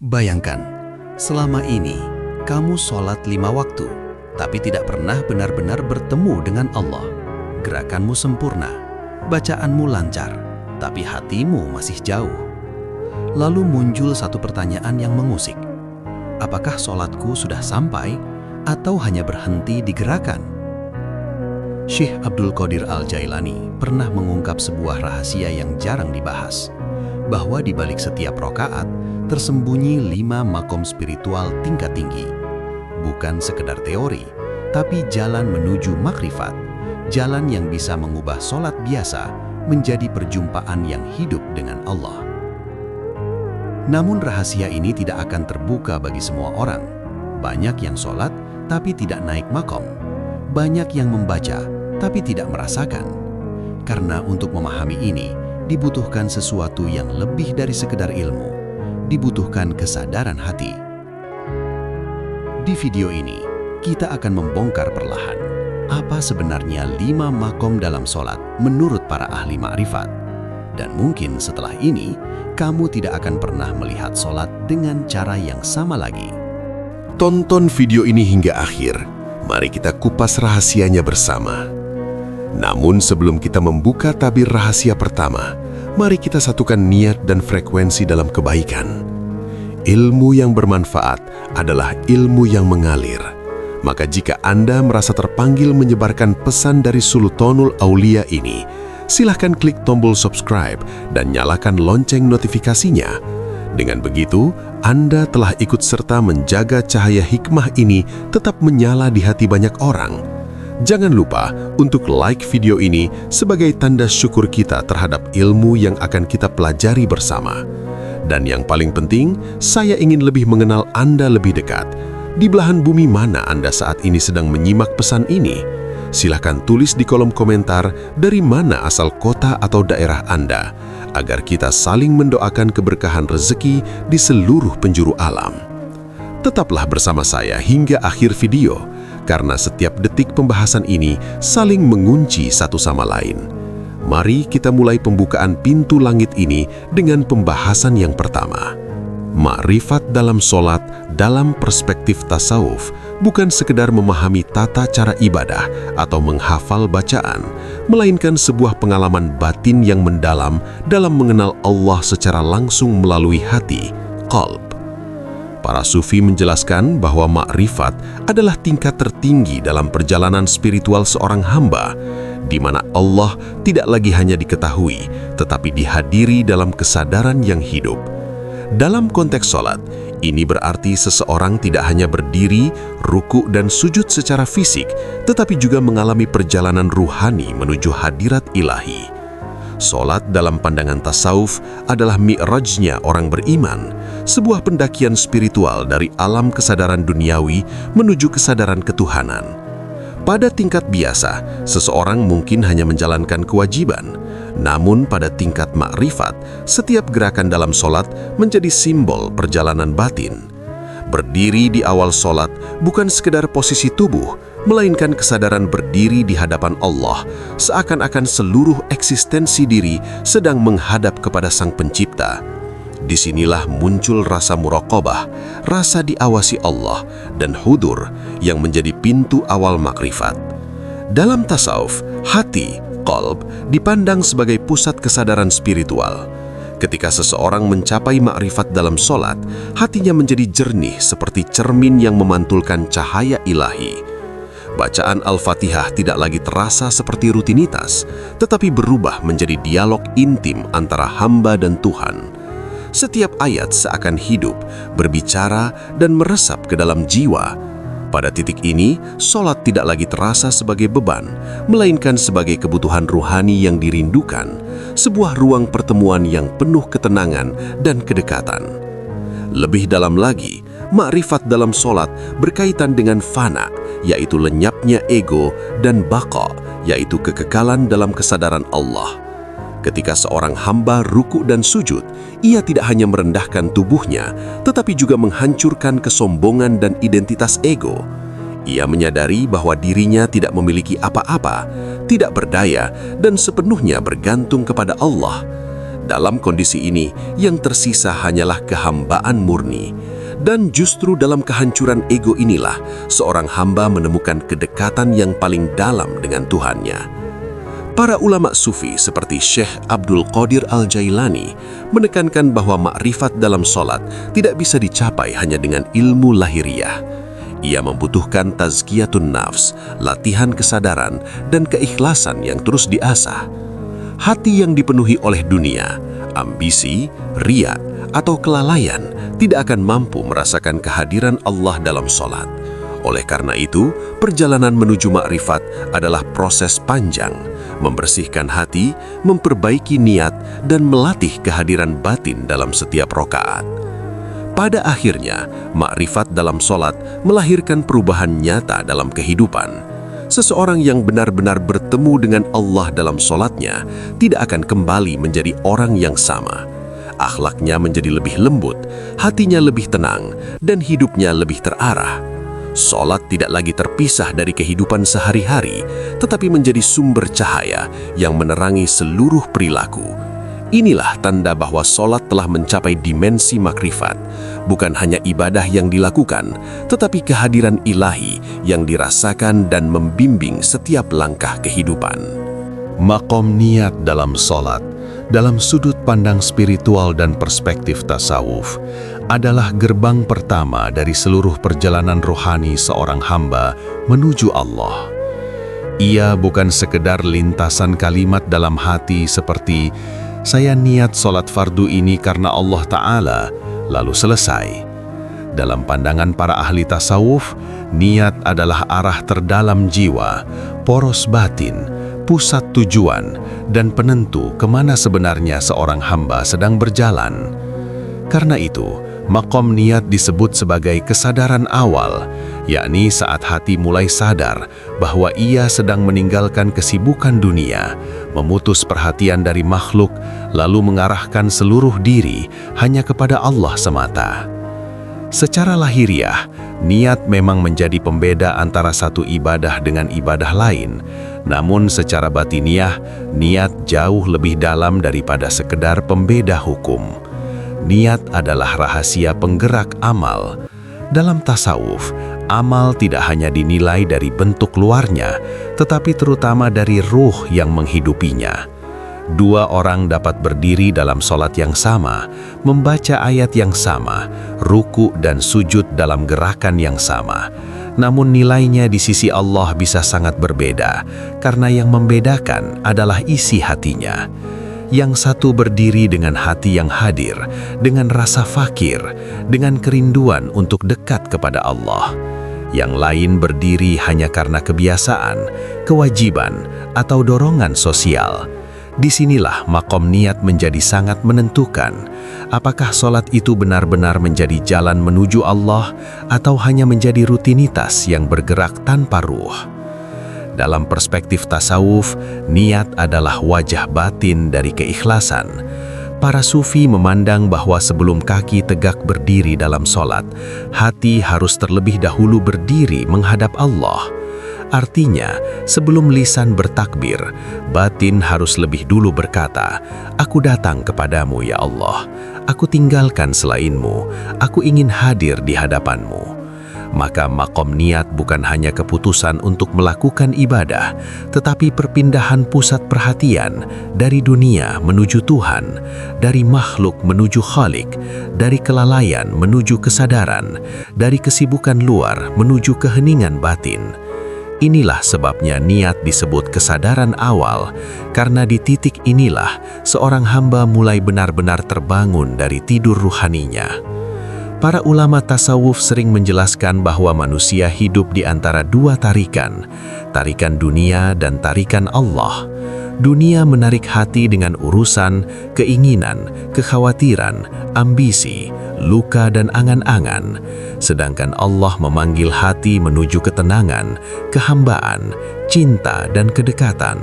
Bayangkan, selama ini kamu sholat 5 waktu, tapi tidak pernah benar-benar bertemu dengan Allah. Gerakanmu sempurna, bacaanmu lancar, tapi hatimu masih jauh. Lalu muncul satu pertanyaan yang mengusik. Apakah sholatku sudah sampai atau hanya berhenti di gerakan? Syekh Abdul Qadir Al-Jailani pernah mengungkap sebuah rahasia yang jarang dibahas, bahwa di balik setiap rokaat tersembunyi 5 makom spiritual tingkat tinggi. Bukan sekedar teori, tapi jalan menuju makrifat, jalan yang bisa mengubah sholat biasa menjadi perjumpaan yang hidup dengan Allah. Namun rahasia ini tidak akan terbuka bagi semua orang. Banyak yang sholat tapi tidak naik makom. Banyak yang membaca tapi tidak merasakan. Karena untuk memahami ini, dibutuhkan sesuatu yang lebih dari sekedar ilmu. Dibutuhkan kesadaran hati. Di video ini, kita akan membongkar perlahan apa sebenarnya 5 makom dalam sholat menurut para ahli ma'rifat. Dan mungkin setelah ini, kamu tidak akan pernah melihat sholat dengan cara yang sama lagi. Tonton video ini hingga akhir. Mari kita kupas rahasianya bersama. Namun sebelum kita membuka tabir rahasia pertama, mari kita satukan niat dan frekuensi dalam kebaikan. Ilmu yang bermanfaat adalah ilmu yang mengalir. Maka jika Anda merasa terpanggil menyebarkan pesan dari Sultanul Aulia ini, silahkan klik tombol subscribe dan nyalakan lonceng notifikasinya. Dengan begitu, Anda telah ikut serta menjaga cahaya hikmah ini tetap menyala di hati banyak orang. Jangan lupa untuk like video ini sebagai tanda syukur kita terhadap ilmu yang akan kita pelajari bersama. Dan yang paling penting, saya ingin lebih mengenal Anda lebih dekat. Di belahan bumi mana Anda saat ini sedang menyimak pesan ini? Silahkan tulis di kolom komentar dari mana asal kota atau daerah Anda, agar kita saling mendoakan keberkahan rezeki di seluruh penjuru alam. Tetaplah bersama saya hingga akhir video, karena setiap detik pembahasan ini saling mengunci satu sama lain. Mari kita mulai pembukaan pintu langit ini dengan pembahasan yang pertama. Ma'rifat dalam sholat dalam perspektif tasawuf bukan sekedar memahami tata cara ibadah atau menghafal bacaan, melainkan sebuah pengalaman batin yang mendalam dalam mengenal Allah secara langsung melalui hati, qalb. Para sufi menjelaskan bahwa ma'rifat adalah tingkat tertinggi dalam perjalanan spiritual seorang hamba, di mana Allah tidak lagi hanya diketahui, tetapi dihadiri dalam kesadaran yang hidup. Dalam konteks sholat, ini berarti seseorang tidak hanya berdiri, ruku dan sujud secara fisik, tetapi juga mengalami perjalanan ruhani menuju hadirat ilahi. Sholat dalam pandangan tasawuf adalah mi'rajnya orang beriman, sebuah pendakian spiritual dari alam kesadaran duniawi menuju kesadaran ketuhanan. Pada tingkat biasa, seseorang mungkin hanya menjalankan kewajiban. Namun pada tingkat ma'rifat, setiap gerakan dalam sholat menjadi simbol perjalanan batin. Berdiri di awal sholat bukan sekedar posisi tubuh, melainkan kesadaran berdiri di hadapan Allah, seakan-akan seluruh eksistensi diri sedang menghadap kepada Sang Pencipta. Disinilah muncul rasa muraqabah, rasa diawasi Allah, dan hudur yang menjadi pintu awal makrifat. Dalam tasawuf, hati, qalb, dipandang sebagai pusat kesadaran spiritual. Ketika seseorang mencapai makrifat dalam sholat, hatinya menjadi jernih seperti cermin yang memantulkan cahaya ilahi. Bacaan Al-Fatihah tidak lagi terasa seperti rutinitas, tetapi berubah menjadi dialog intim antara hamba dan Tuhan. Setiap ayat seakan hidup, berbicara, dan meresap ke dalam jiwa. Pada titik ini, sholat tidak lagi terasa sebagai beban, melainkan sebagai kebutuhan ruhani yang dirindukan, sebuah ruang pertemuan yang penuh ketenangan dan kedekatan. Lebih dalam lagi, ma'rifat dalam sholat berkaitan dengan fana, yaitu lenyapnya ego, dan baqa, yaitu kekekalan dalam kesadaran Allah. Ketika seorang hamba ruku dan sujud, ia tidak hanya merendahkan tubuhnya, tetapi juga menghancurkan kesombongan dan identitas ego. Ia menyadari bahwa dirinya tidak memiliki apa-apa, tidak berdaya, dan sepenuhnya bergantung kepada Allah. Dalam kondisi ini, yang tersisa hanyalah kehambaan murni. Dan justru dalam kehancuran ego inilah seorang hamba menemukan kedekatan yang paling dalam dengan Tuhannya. Para ulama sufi seperti Syekh Abdul Qadir Al-Jailani menekankan bahwa makrifat dalam sholat tidak bisa dicapai hanya dengan ilmu lahiriah. Ia membutuhkan tazkiyatun nafs, latihan kesadaran, dan keikhlasan yang terus diasah. Hati yang dipenuhi oleh dunia, ambisi, riya, atau kelalaian tidak akan mampu merasakan kehadiran Allah dalam sholat. Oleh karena itu, perjalanan menuju makrifat adalah proses panjang, membersihkan hati, memperbaiki niat, dan melatih kehadiran batin dalam setiap rokaat. Pada akhirnya, makrifat dalam sholat melahirkan perubahan nyata dalam kehidupan. Seseorang yang benar-benar bertemu dengan Allah dalam sholatnya tidak akan kembali menjadi orang yang sama. Akhlaknya menjadi lebih lembut, hatinya lebih tenang, dan hidupnya lebih terarah. Sholat tidak lagi terpisah dari kehidupan sehari-hari, tetapi menjadi sumber cahaya yang menerangi seluruh perilaku. Inilah tanda bahwa sholat telah mencapai dimensi makrifat, bukan hanya ibadah yang dilakukan, tetapi kehadiran ilahi yang dirasakan dan membimbing setiap langkah kehidupan. Maqam niat dalam sholat, dalam sudut pandang spiritual dan perspektif tasawuf, adalah gerbang pertama dari seluruh perjalanan rohani seorang hamba menuju Allah. Ia bukan sekedar lintasan kalimat dalam hati seperti, "Saya niat sholat fardu ini karena Allah Ta'ala," lalu selesai. Dalam pandangan para ahli tasawuf, niat adalah arah terdalam jiwa, poros batin, pusat tujuan, dan penentu kemana sebenarnya seorang hamba sedang berjalan. Karena itu, maqam niat disebut sebagai kesadaran awal, yakni saat hati mulai sadar bahwa ia sedang meninggalkan kesibukan dunia, memutus perhatian dari makhluk, lalu mengarahkan seluruh diri hanya kepada Allah semata. Secara lahiriah, niat memang menjadi pembeda antara satu ibadah dengan ibadah lain. Namun secara batiniah, niat jauh lebih dalam daripada sekedar pembeda hukum. Niat adalah rahasia penggerak amal. Dalam tasawuf, amal tidak hanya dinilai dari bentuk luarnya, tetapi terutama dari ruh yang menghidupinya. Dua orang dapat berdiri dalam sholat yang sama, membaca ayat yang sama, ruku dan sujud dalam gerakan yang sama. Namun nilainya di sisi Allah bisa sangat berbeda, karena yang membedakan adalah isi hatinya. Yang satu berdiri dengan hati yang hadir, dengan rasa fakir, dengan kerinduan untuk dekat kepada Allah. Yang lain berdiri hanya karena kebiasaan, kewajiban, atau dorongan sosial. Disinilah maqam niat menjadi sangat menentukan. Apakah sholat itu benar-benar menjadi jalan menuju Allah atau hanya menjadi rutinitas yang bergerak tanpa ruh? Dalam perspektif tasawuf, niat adalah wajah batin dari keikhlasan. Para sufi memandang bahwa sebelum kaki tegak berdiri dalam sholat, hati harus terlebih dahulu berdiri menghadap Allah. Artinya, sebelum lisan bertakbir, batin harus lebih dulu berkata, "Aku datang kepadamu ya Allah, aku tinggalkan selainmu, aku ingin hadir di hadapanmu." Maka maqam niat bukan hanya keputusan untuk melakukan ibadah, tetapi perpindahan pusat perhatian dari dunia menuju Tuhan, dari makhluk menuju Khalik, dari kelalaian menuju kesadaran, dari kesibukan luar menuju keheningan batin. Inilah sebabnya niat disebut kesadaran awal, karena di titik inilah seorang hamba mulai benar-benar terbangun dari tidur ruhaninya. Para ulama tasawuf sering menjelaskan bahwa manusia hidup di antara dua tarikan, tarikan dunia dan tarikan Allah. Dunia menarik hati dengan urusan, keinginan, kekhawatiran, ambisi, luka dan angan-angan. Sedangkan Allah memanggil hati menuju ketenangan, kehambaan, cinta dan kedekatan.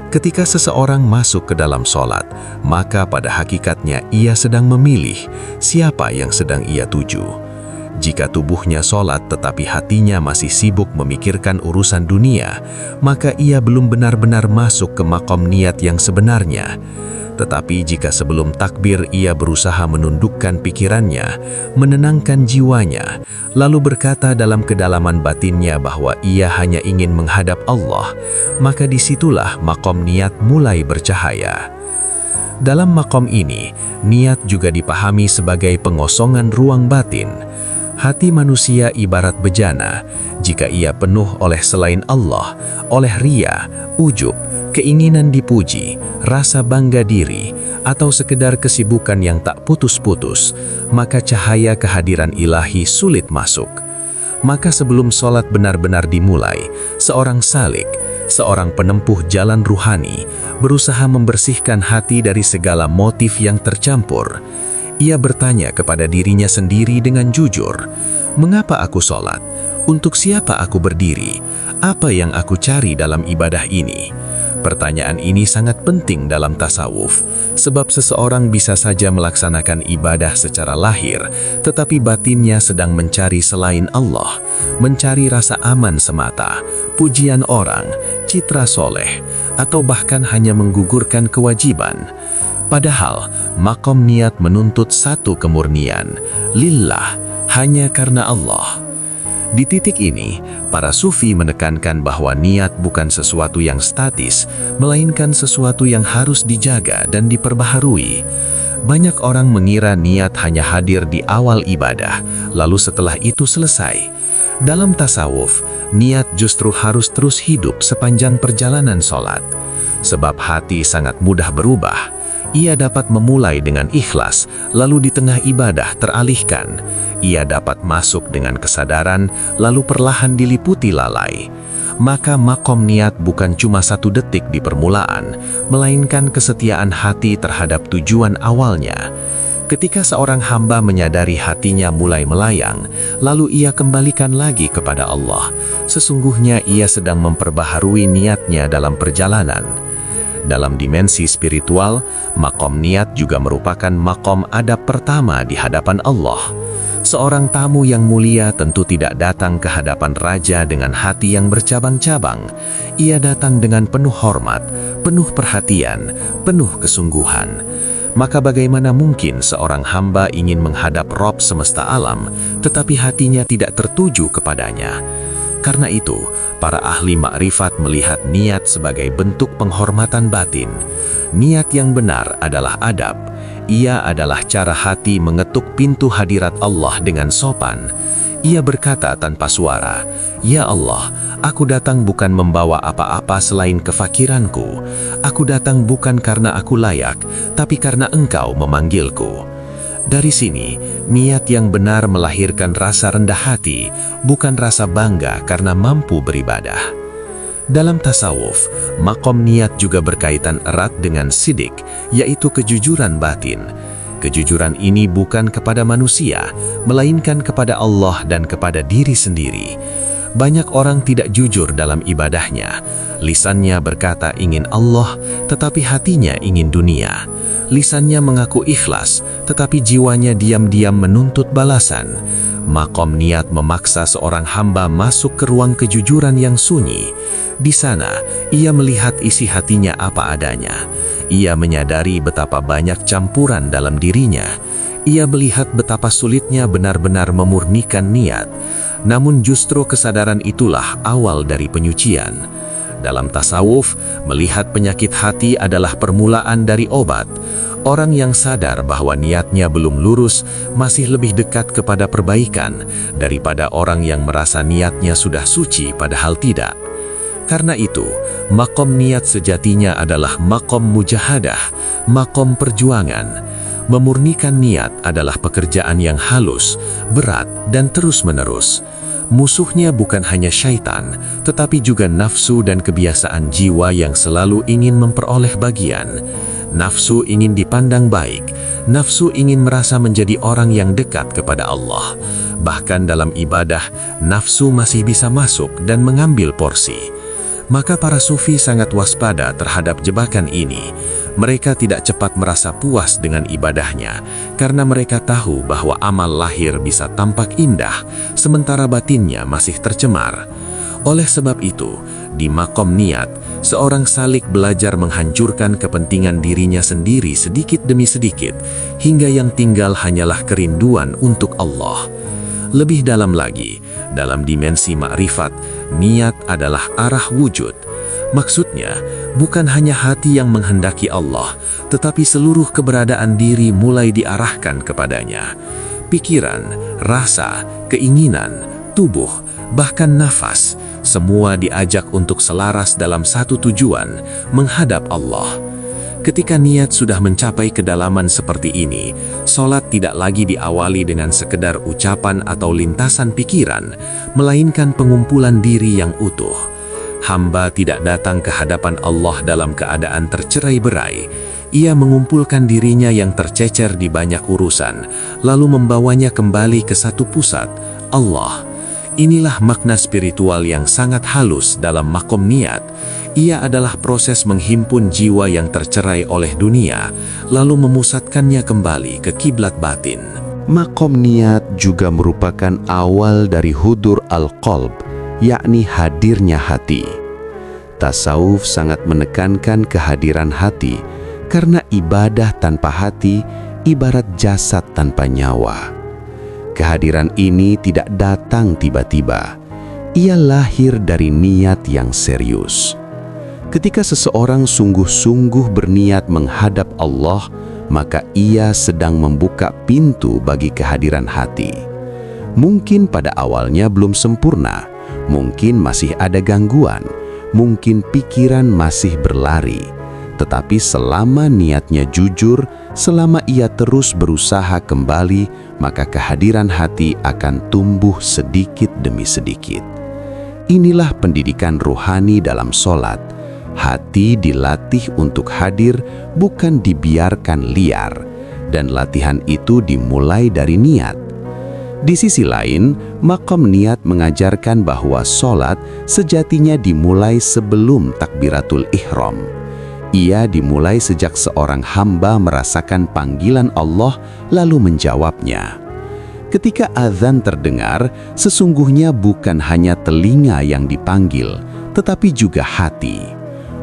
Ketika seseorang masuk ke dalam sholat, maka pada hakikatnya ia sedang memilih siapa yang sedang ia tuju. Jika tubuhnya sholat tetapi hatinya masih sibuk memikirkan urusan dunia, maka ia belum benar-benar masuk ke makom niat yang sebenarnya. Tetapi jika sebelum takbir ia berusaha menundukkan pikirannya, menenangkan jiwanya, lalu berkata dalam kedalaman batinnya bahwa ia hanya ingin menghadap Allah, maka disitulah makom niat mulai bercahaya. Dalam makom ini, niat juga dipahami sebagai pengosongan ruang batin. Hati manusia ibarat bejana, jika ia penuh oleh selain Allah, oleh ria, ujub, keinginan dipuji, rasa bangga diri, atau sekedar kesibukan yang tak putus-putus, maka cahaya kehadiran ilahi sulit masuk. Maka sebelum sholat benar-benar dimulai, seorang salik, seorang penempuh jalan ruhani, berusaha membersihkan hati dari segala motif yang tercampur. Ia bertanya kepada dirinya sendiri dengan jujur, mengapa aku sholat? Untuk siapa aku berdiri? Apa yang aku cari dalam ibadah ini? Pertanyaan ini sangat penting dalam tasawuf, sebab seseorang bisa saja melaksanakan ibadah secara lahir, tetapi batinnya sedang mencari selain Allah, mencari rasa aman semata, pujian orang, citra soleh, atau bahkan hanya menggugurkan kewajiban. Padahal, makom niat menuntut satu kemurnian, lillah, hanya karena Allah. Di titik ini, para sufi menekankan bahwa niat bukan sesuatu yang statis, melainkan sesuatu yang harus dijaga dan diperbaharui. Banyak orang mengira niat hanya hadir di awal ibadah, lalu setelah itu selesai. Dalam tasawuf, niat justru harus terus hidup sepanjang perjalanan sholat. Sebab hati sangat mudah berubah. Ia dapat memulai dengan ikhlas, lalu di tengah ibadah teralihkan. Ia dapat masuk dengan kesadaran, lalu perlahan diliputi lalai. Maka makom niat bukan cuma 1 detik di permulaan, melainkan kesetiaan hati terhadap tujuan awalnya. Ketika seorang hamba menyadari hatinya mulai melayang, lalu ia kembalikan lagi kepada Allah, sesungguhnya ia sedang memperbaharui niatnya dalam perjalanan. Dalam dimensi spiritual, makom niat juga merupakan makom adab pertama di hadapan Allah. Seorang tamu yang mulia tentu tidak datang ke hadapan raja dengan hati yang bercabang-cabang. Ia datang dengan penuh hormat, penuh perhatian, penuh kesungguhan. Maka bagaimana mungkin seorang hamba ingin menghadap Rob semesta alam, tetapi hatinya tidak tertuju kepadanya? Karena itu, para ahli makrifat melihat niat sebagai bentuk penghormatan batin. Niat yang benar adalah adab. Ia adalah cara hati mengetuk pintu hadirat Allah dengan sopan. Ia berkata tanpa suara, "Ya Allah, aku datang bukan membawa apa-apa selain kefakiranku. Aku datang bukan karena aku layak, tapi karena Engkau memanggilku." Dari sini, niat yang benar melahirkan rasa rendah hati, bukan rasa bangga karena mampu beribadah. Dalam tasawuf, makom niat juga berkaitan erat dengan sidik, yaitu kejujuran batin. Kejujuran ini bukan kepada manusia, melainkan kepada Allah dan kepada diri sendiri. Banyak orang tidak jujur dalam ibadahnya. Lisannya berkata ingin Allah, tetapi hatinya ingin dunia. Lisannya mengaku ikhlas, tetapi jiwanya diam-diam menuntut balasan. Makom niat memaksa seorang hamba masuk ke ruang kejujuran yang sunyi. Di sana, ia melihat isi hatinya apa adanya. Ia menyadari betapa banyak campuran dalam dirinya. Ia melihat betapa sulitnya benar-benar memurnikan niat. Namun justru kesadaran itulah awal dari penyucian. Dalam tasawuf, melihat penyakit hati adalah permulaan dari obat. Orang yang sadar bahwa niatnya belum lurus masih lebih dekat kepada perbaikan daripada orang yang merasa niatnya sudah suci padahal tidak. Karena itu, makom niat sejatinya adalah makom mujahadah, makom perjuangan. Memurnikan niat adalah pekerjaan yang halus, berat, dan terus-menerus. Musuhnya bukan hanya syaitan, tetapi juga nafsu dan kebiasaan jiwa yang selalu ingin memperoleh bagian. Nafsu ingin dipandang baik, nafsu ingin merasa menjadi orang yang dekat kepada Allah. Bahkan dalam ibadah, nafsu masih bisa masuk dan mengambil porsi. Maka para sufi sangat waspada terhadap jebakan ini. Mereka tidak cepat merasa puas dengan ibadahnya, karena mereka tahu bahwa amal lahir bisa tampak indah, sementara batinnya masih tercemar. Oleh sebab itu, di makom niat, seorang salik belajar menghancurkan kepentingan dirinya sendiri sedikit demi sedikit, hingga yang tinggal hanyalah kerinduan untuk Allah. Lebih dalam lagi, dalam dimensi makrifat, niat adalah arah wujud. Maksudnya, bukan hanya hati yang menghendaki Allah, tetapi seluruh keberadaan diri mulai diarahkan kepadanya. Pikiran, rasa, keinginan, tubuh, bahkan nafas, semua diajak untuk selaras dalam satu tujuan, menghadap Allah. Ketika niat sudah mencapai kedalaman seperti ini, sholat tidak lagi diawali dengan sekedar ucapan atau lintasan pikiran, melainkan pengumpulan diri yang utuh. Hamba tidak datang ke hadapan Allah dalam keadaan tercerai-berai. Ia mengumpulkan dirinya yang tercecer di banyak urusan, lalu membawanya kembali ke satu pusat, Allah. Inilah makna spiritual yang sangat halus dalam makom niat. Ia adalah proses menghimpun jiwa yang tercerai oleh dunia, lalu memusatkannya kembali ke kiblat batin. Makom niat juga merupakan awal dari hudur al-qalb, yakni hadirnya hati. Tasawuf sangat menekankan kehadiran hati, karena ibadah tanpa hati ibarat jasad tanpa nyawa. Kehadiran ini tidak datang tiba-tiba. Ia lahir dari niat yang serius. Ketika seseorang sungguh-sungguh berniat menghadap Allah, maka ia sedang membuka pintu bagi kehadiran hati. Mungkin pada awalnya belum sempurna, mungkin masih ada gangguan, mungkin pikiran masih berlari. Tetapi selama niatnya jujur, selama ia terus berusaha kembali, maka kehadiran hati akan tumbuh sedikit demi sedikit. Inilah pendidikan ruhani dalam sholat. Hati dilatih untuk hadir, bukan dibiarkan liar. Dan latihan itu dimulai dari niat. Di sisi lain, makom niat mengajarkan bahwa sholat sejatinya dimulai sebelum takbiratul ihram. Ia dimulai sejak seorang hamba merasakan panggilan Allah lalu menjawabnya. Ketika azan terdengar, sesungguhnya bukan hanya telinga yang dipanggil, tetapi juga hati.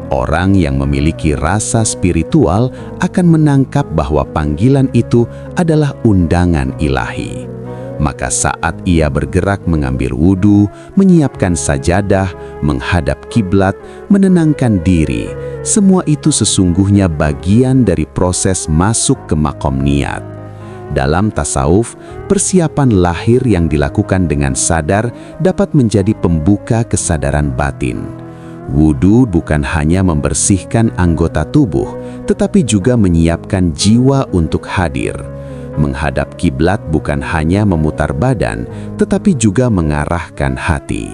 Orang yang memiliki rasa spiritual akan menangkap bahwa panggilan itu adalah undangan ilahi. Maka saat ia bergerak mengambil wudhu, menyiapkan sajadah, menghadap kiblat, menenangkan diri, semua itu sesungguhnya bagian dari proses masuk ke makom niat. Dalam tasawuf, persiapan lahir yang dilakukan dengan sadar dapat menjadi pembuka kesadaran batin. Wudhu bukan hanya membersihkan anggota tubuh, tetapi juga menyiapkan jiwa untuk hadir. Menghadap kiblat bukan hanya memutar badan, tetapi juga mengarahkan hati.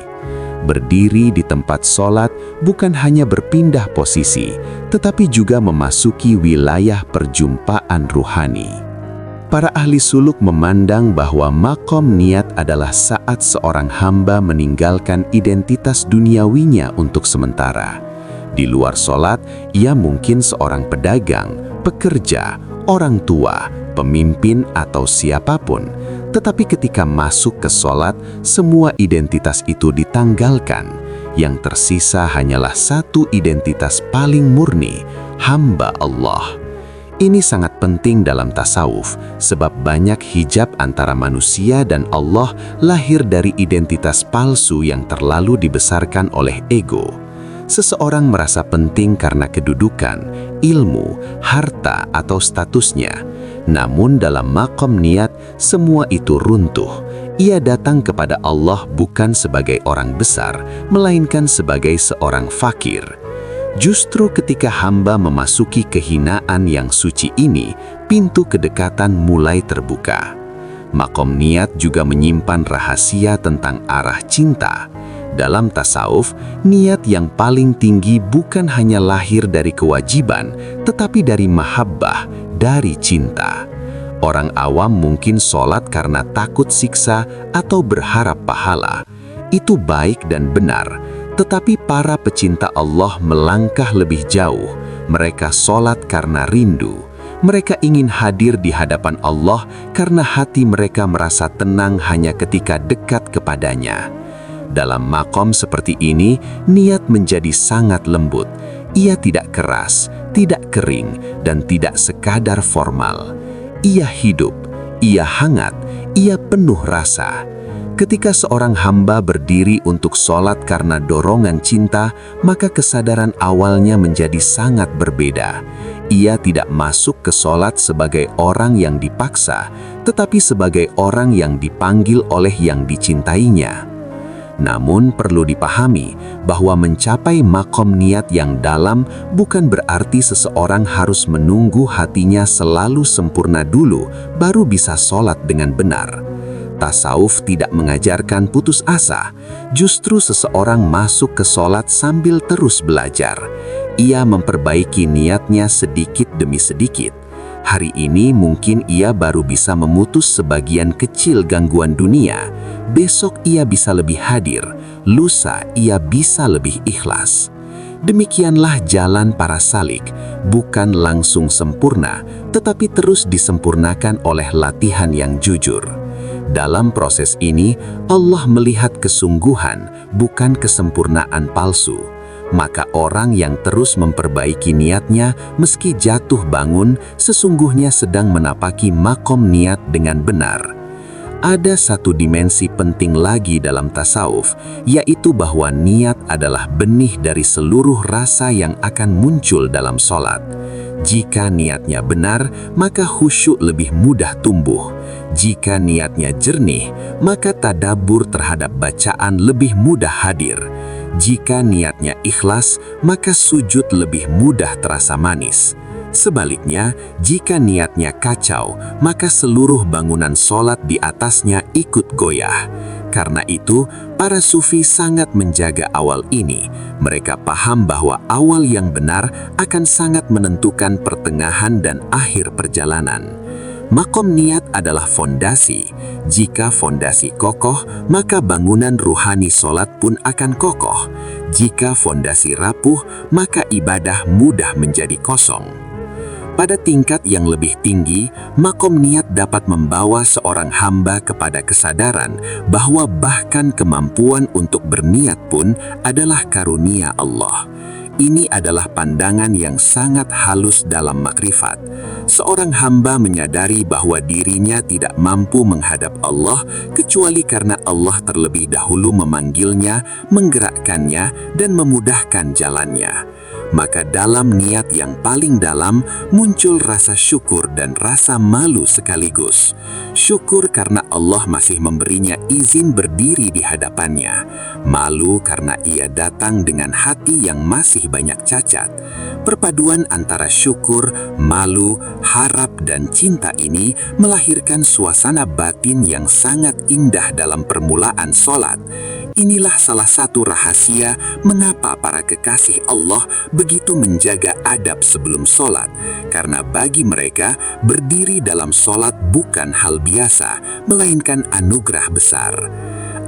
Berdiri di tempat sholat bukan hanya berpindah posisi, tetapi juga memasuki wilayah perjumpaan ruhani. Para ahli suluk memandang bahwa makom niat adalah saat seorang hamba meninggalkan identitas duniawinya untuk sementara. Di luar sholat, ia mungkin seorang pedagang, pekerja, orang tua, pemimpin atau siapapun. Tetapi ketika masuk ke sholat, semua identitas itu ditanggalkan. Yang tersisa hanyalah satu identitas paling murni, hamba Allah. Ini sangat penting dalam tasawuf, sebab banyak hijab antara manusia dan Allah lahir dari identitas palsu yang terlalu dibesarkan oleh ego. Seseorang merasa penting karena kedudukan, ilmu, harta, atau statusnya. Namun dalam makom niat, semua itu runtuh. Ia datang kepada Allah bukan sebagai orang besar, melainkan sebagai seorang fakir. Justru ketika hamba memasuki kehinaan yang suci ini, pintu kedekatan mulai terbuka. Makom niat juga menyimpan rahasia tentang arah cinta. Dalam tasawuf, niat yang paling tinggi bukan hanya lahir dari kewajiban, tetapi dari mahabbah, dari cinta. Orang awam mungkin sholat karena takut siksa atau berharap pahala. Itu baik dan benar, Tetapi para pecinta Allah melangkah lebih jauh. Mereka sholat karena rindu. Mereka ingin hadir di hadapan Allah karena hati mereka merasa tenang hanya ketika dekat kepadanya. Dalam makom seperti ini, niat menjadi sangat lembut. Ia tidak keras, tidak kering, dan tidak sekadar formal. Ia hidup, ia hangat, ia penuh rasa. Ketika seorang hamba berdiri untuk sholat karena dorongan cinta, maka kesadaran awalnya menjadi sangat berbeda. Ia tidak masuk ke sholat sebagai orang yang dipaksa, tetapi sebagai orang yang dipanggil oleh yang dicintainya. Namun perlu dipahami bahwa mencapai makom niat yang dalam bukan berarti seseorang harus menunggu hatinya selalu sempurna dulu baru bisa sholat dengan benar. Tasawuf tidak mengajarkan putus asa, justru seseorang masuk ke sholat sambil terus belajar. Ia memperbaiki niatnya sedikit demi sedikit. Hari ini mungkin ia baru bisa memutus sebagian kecil gangguan dunia. Besok ia bisa lebih hadir, lusa ia bisa lebih ikhlas. Demikianlah jalan para salik, bukan langsung sempurna, tetapi terus disempurnakan oleh latihan yang jujur. Dalam proses ini, Allah melihat kesungguhan, bukan kesempurnaan palsu. Maka orang yang terus memperbaiki niatnya meski jatuh bangun, sesungguhnya sedang menapaki makom niat dengan benar. Ada satu dimensi penting lagi dalam tasawuf, yaitu bahwa niat adalah benih dari seluruh rasa yang akan muncul dalam sholat. Jika niatnya benar, maka khusyuk lebih mudah tumbuh. Jika niatnya jernih, maka tadabbur terhadap bacaan lebih mudah hadir. Jika niatnya ikhlas, maka sujud lebih mudah terasa manis. Sebaliknya, jika niatnya kacau, maka seluruh bangunan sholat di atasnya ikut goyah. Karena itu, para sufi sangat menjaga awal ini. Mereka paham bahwa awal yang benar akan sangat menentukan pertengahan dan akhir perjalanan. Makom niat adalah fondasi. Jika fondasi kokoh, maka bangunan ruhani sholat pun akan kokoh. Jika fondasi rapuh, maka ibadah mudah menjadi kosong. Pada tingkat yang lebih tinggi, makom niat dapat membawa seorang hamba kepada kesadaran bahwa bahkan kemampuan untuk berniat pun adalah karunia Allah. Ini adalah pandangan yang sangat halus dalam makrifat. Seorang hamba menyadari bahwa dirinya tidak mampu menghadap Allah kecuali karena Allah terlebih dahulu memanggilnya, menggerakkannya, dan memudahkan jalannya. Maka dalam niat yang paling dalam muncul rasa syukur dan rasa malu sekaligus. Syukur karena Allah masih memberinya izin berdiri di hadapannya. Malu karena ia datang dengan hati yang masih banyak cacat. Perpaduan antara syukur, malu, harap, dan cinta ini melahirkan suasana batin yang sangat indah dalam permulaan sholat. Inilah salah satu rahasia mengapa para kekasih Allah begitu menjaga adab sebelum sholat. Karena bagi mereka, berdiri dalam sholat bukan hal biasa, melainkan anugerah besar.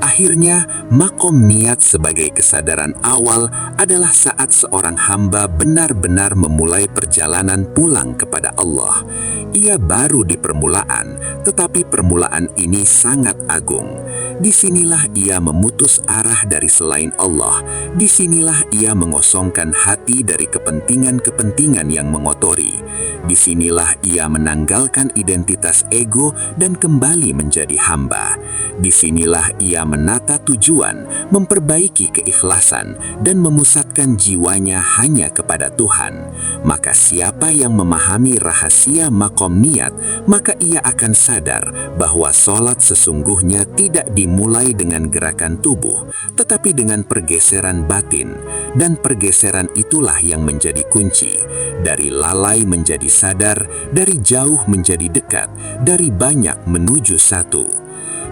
Akhirnya, makom niat sebagai kesadaran awal adalah saat seorang hamba benar-benar memulai perjalanan pulang kepada Allah. Ia baru di permulaan, tetapi permulaan ini sangat agung. Disinilah ia memutus arah dari selain Allah. Disinilah ia mengosongkan hati dari kepentingan-kepentingan yang mengotori. Disinilah ia menanggalkan identitas ego dan kembali menjadi hamba. Disinilah ia menata tujuan, memperbaiki keikhlasan, dan memusatkan jiwanya hanya kepada Tuhan. Maka siapa yang memahami rahasia makom niat, maka ia akan sadar bahwa sholat sesungguhnya tidak dimulai dengan gerakan tubuh, tetapi dengan pergeseran batin. Dan pergeseran itulah yang menjadi kunci. Dari lalai menjadi sadar, dari jauh menjadi dekat, dari banyak menuju satu.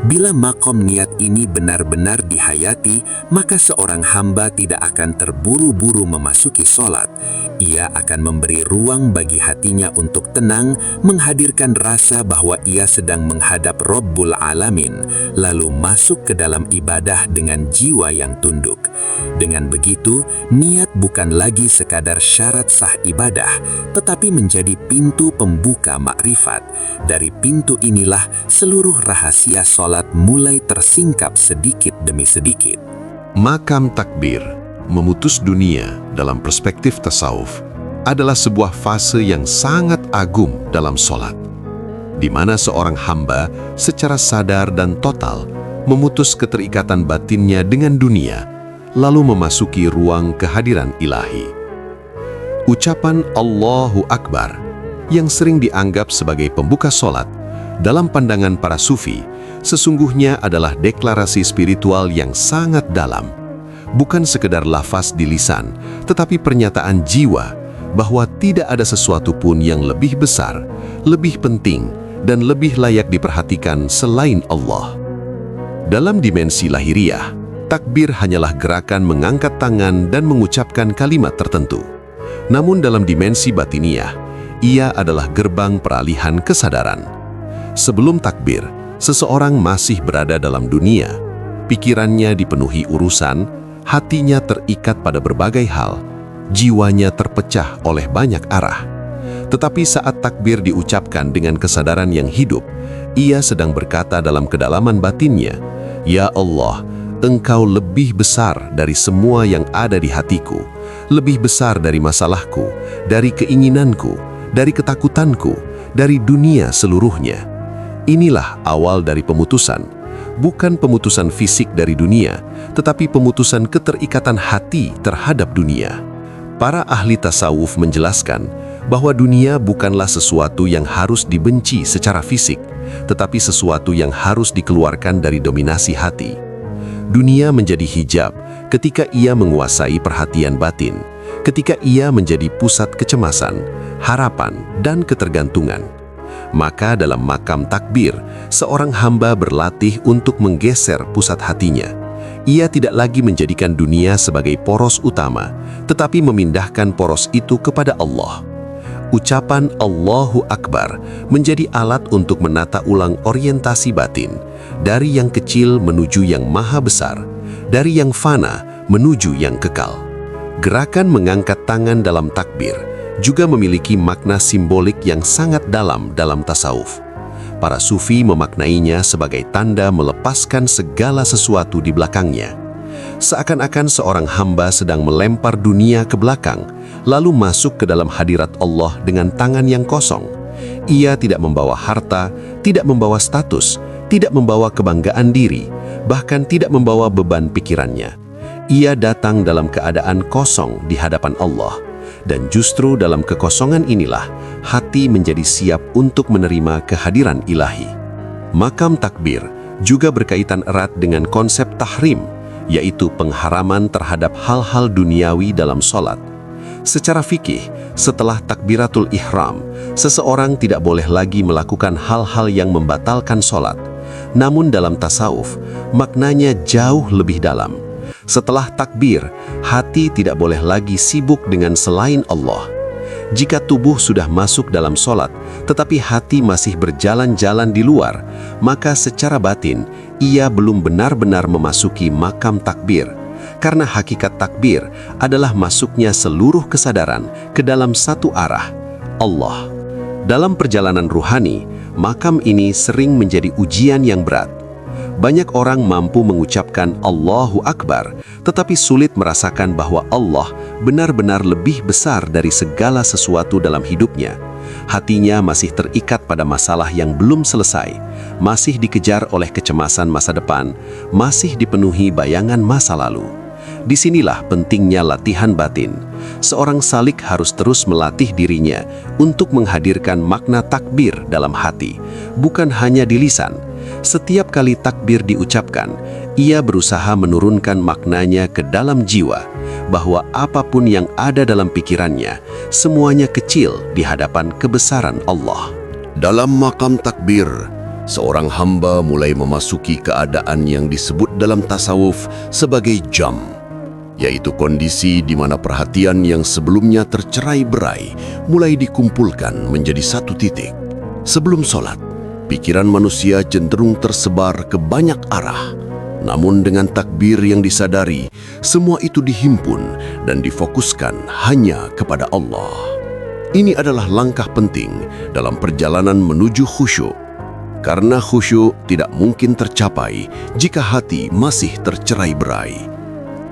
Bila makom niat ini benar-benar dihayati, maka seorang hamba tidak akan terburu-buru memasuki sholat. Ia akan memberi ruang bagi hatinya untuk tenang, menghadirkan rasa bahwa ia sedang menghadap Rabbul Alamin, lalu masuk ke dalam ibadah dengan jiwa yang tunduk. Dengan begitu, niat bukan lagi sekadar syarat sah ibadah, tetapi menjadi pintu pembuka makrifat. Dari pintu inilah seluruh rahasia sholat mulai tersingkap sedikit demi sedikit. Makam takbir, memutus dunia dalam perspektif tasawuf, adalah sebuah fase yang sangat agung dalam sholat, di mana seorang hamba secara sadar dan total memutus keterikatan batinnya dengan dunia, lalu memasuki ruang kehadiran ilahi. Ucapan Allahu Akbar yang sering dianggap sebagai pembuka sholat, dalam pandangan para sufi, sesungguhnya adalah deklarasi spiritual yang sangat dalam. Bukan sekedar lafaz di lisan, tetapi pernyataan jiwa bahwa tidak ada sesuatu pun yang lebih besar, lebih penting, dan lebih layak diperhatikan selain Allah. Dalam dimensi lahiriah, takbir hanyalah gerakan mengangkat tangan dan mengucapkan kalimat tertentu. Namun dalam dimensi batiniah, ia adalah gerbang peralihan kesadaran. Sebelum takbir, seseorang masih berada dalam dunia. Pikirannya dipenuhi urusan, hatinya terikat pada berbagai hal, jiwanya terpecah oleh banyak arah. Tetapi saat takbir diucapkan dengan kesadaran yang hidup, ia sedang berkata dalam kedalaman batinnya, "Ya Allah, Engkau lebih besar dari semua yang ada di hatiku, lebih besar dari masalahku, dari keinginanku, dari ketakutanku, dari dunia seluruhnya." Inilah awal dari pemutusan, bukan pemutusan fisik dari dunia, tetapi pemutusan keterikatan hati terhadap dunia. Para ahli tasawuf menjelaskan bahwa dunia bukanlah sesuatu yang harus dibenci secara fisik, tetapi sesuatu yang harus dikeluarkan dari dominasi hati. Dunia menjadi hijab ketika ia menguasai perhatian batin, ketika ia menjadi pusat kecemasan, harapan, dan ketergantungan. Maka dalam makam takbir, seorang hamba berlatih untuk menggeser pusat hatinya. Ia tidak lagi menjadikan dunia sebagai poros utama, tetapi memindahkan poros itu kepada Allah. Ucapan Allahu Akbar menjadi alat untuk menata ulang orientasi batin, dari yang kecil menuju yang maha besar, dari yang fana menuju yang kekal. Gerakan mengangkat tangan dalam takbir juga memiliki makna simbolik yang sangat dalam tasawuf. Para sufi memaknainya sebagai tanda melepaskan segala sesuatu di belakangnya. Seakan-akan seorang hamba sedang melempar dunia ke belakang, lalu masuk ke dalam hadirat Allah dengan tangan yang kosong. Ia tidak membawa harta, tidak membawa status, tidak membawa kebanggaan diri, bahkan tidak membawa beban pikirannya. Ia datang dalam keadaan kosong di hadapan Allah. Dan justru dalam kekosongan inilah hati menjadi siap untuk menerima kehadiran ilahi. Makam takbir juga berkaitan erat dengan konsep tahrim, yaitu pengharaman terhadap hal-hal duniawi dalam sholat. Secara fikih, setelah takbiratul ihram, seseorang tidak boleh lagi melakukan hal-hal yang membatalkan sholat. Namun dalam tasawuf, maknanya jauh lebih dalam. Setelah takbir, hati tidak boleh lagi sibuk dengan selain Allah. Jika tubuh sudah masuk dalam sholat, tetapi hati masih berjalan-jalan di luar, maka secara batin, ia belum benar-benar memasuki makam takbir. Karena hakikat takbir adalah masuknya seluruh kesadaran ke dalam satu arah, Allah. Dalam perjalanan ruhani, makam ini sering menjadi ujian yang berat. Banyak orang mampu mengucapkan Allahu Akbar, tetapi sulit merasakan bahwa Allah benar-benar lebih besar dari segala sesuatu dalam hidupnya. Hatinya masih terikat pada masalah yang belum selesai, masih dikejar oleh kecemasan masa depan, masih dipenuhi bayangan masa lalu. Disinilah pentingnya latihan batin. Seorang salik harus terus melatih dirinya untuk menghadirkan makna takbir dalam hati, bukan hanya di lisan. Setiap kali takbir diucapkan, ia berusaha menurunkan maknanya ke dalam jiwa, bahwa apapun yang ada dalam pikirannya, semuanya kecil di hadapan kebesaran Allah. Dalam makam takbir, seorang hamba mulai memasuki keadaan yang disebut dalam tasawuf sebagai jam, yaitu kondisi di mana perhatian yang sebelumnya tercerai-berai mulai dikumpulkan menjadi satu titik. Sebelum sholat, pikiran manusia cenderung tersebar ke banyak arah. Namun dengan takbir yang disadari, semua itu dihimpun dan difokuskan hanya kepada Allah. Ini adalah langkah penting dalam perjalanan menuju khusyuk. Karena khusyuk tidak mungkin tercapai jika hati masih tercerai-berai.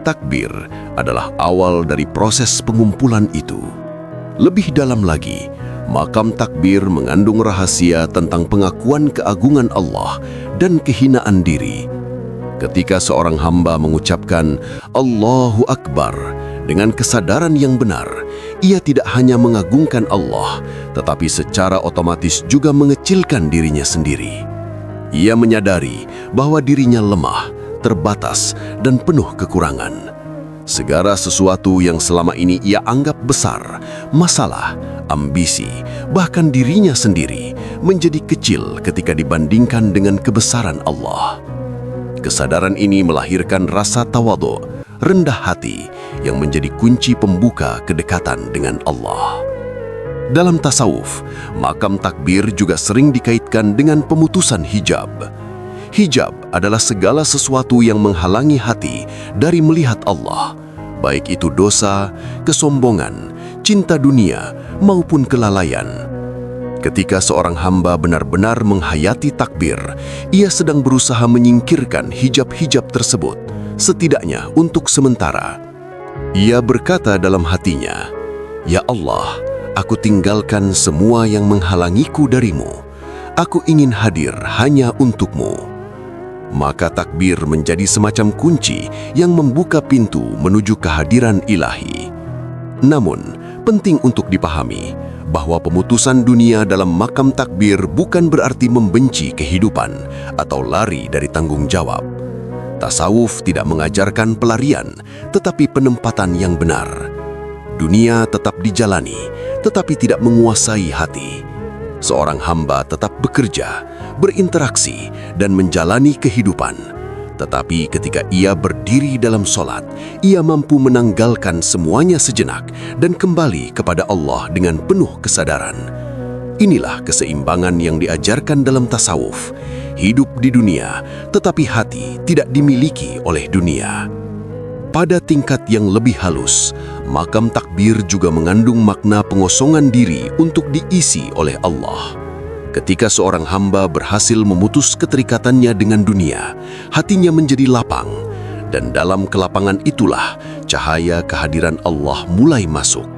Takbir adalah awal dari proses pengumpulan itu. Lebih dalam lagi, makam takbir mengandung rahasia tentang pengakuan keagungan Allah dan kehinaan diri. Ketika seorang hamba mengucapkan Allahu Akbar dengan kesadaran yang benar, ia tidak hanya mengagungkan Allah, tetapi secara otomatis juga mengecilkan dirinya sendiri. Ia menyadari bahwa dirinya lemah, terbatas, dan penuh kekurangan. Segala sesuatu yang selama ini ia anggap besar, masalah, ambisi, bahkan dirinya sendiri menjadi kecil ketika dibandingkan dengan kebesaran Allah. Kesadaran ini melahirkan rasa tawadhu, rendah hati, yang menjadi kunci pembuka kedekatan dengan Allah. Dalam tasawuf, makam takbir juga sering dikaitkan dengan pemutusan hijab. Hijab adalah segala sesuatu yang menghalangi hati dari melihat Allah, baik itu dosa, kesombongan, cinta dunia, maupun kelalaian. Ketika seorang hamba benar-benar menghayati takbir, ia sedang berusaha menyingkirkan hijab-hijab tersebut, setidaknya untuk sementara. Ia berkata dalam hatinya, "Ya Allah, aku tinggalkan semua yang menghalangiku darimu. Aku ingin hadir hanya untukmu." Maka takbir menjadi semacam kunci yang membuka pintu menuju kehadiran ilahi. Namun, penting untuk dipahami bahwa pemutusan dunia dalam makam takbir bukan berarti membenci kehidupan atau lari dari tanggung jawab. Tasawuf tidak mengajarkan pelarian, tetapi penempatan yang benar. Dunia tetap dijalani, tetapi tidak menguasai hati. Seorang hamba tetap bekerja, berinteraksi, dan menjalani kehidupan. Tetapi ketika ia berdiri dalam sholat, ia mampu menanggalkan semuanya sejenak dan kembali kepada Allah dengan penuh kesadaran. Inilah keseimbangan yang diajarkan dalam tasawuf. Hidup di dunia, tetapi hati tidak dimiliki oleh dunia. Pada tingkat yang lebih halus, makam takbir juga mengandung makna pengosongan diri untuk diisi oleh Allah. Ketika seorang hamba berhasil memutus keterikatannya dengan dunia, hatinya menjadi lapang, dan dalam kelapangan itulah cahaya kehadiran Allah mulai masuk.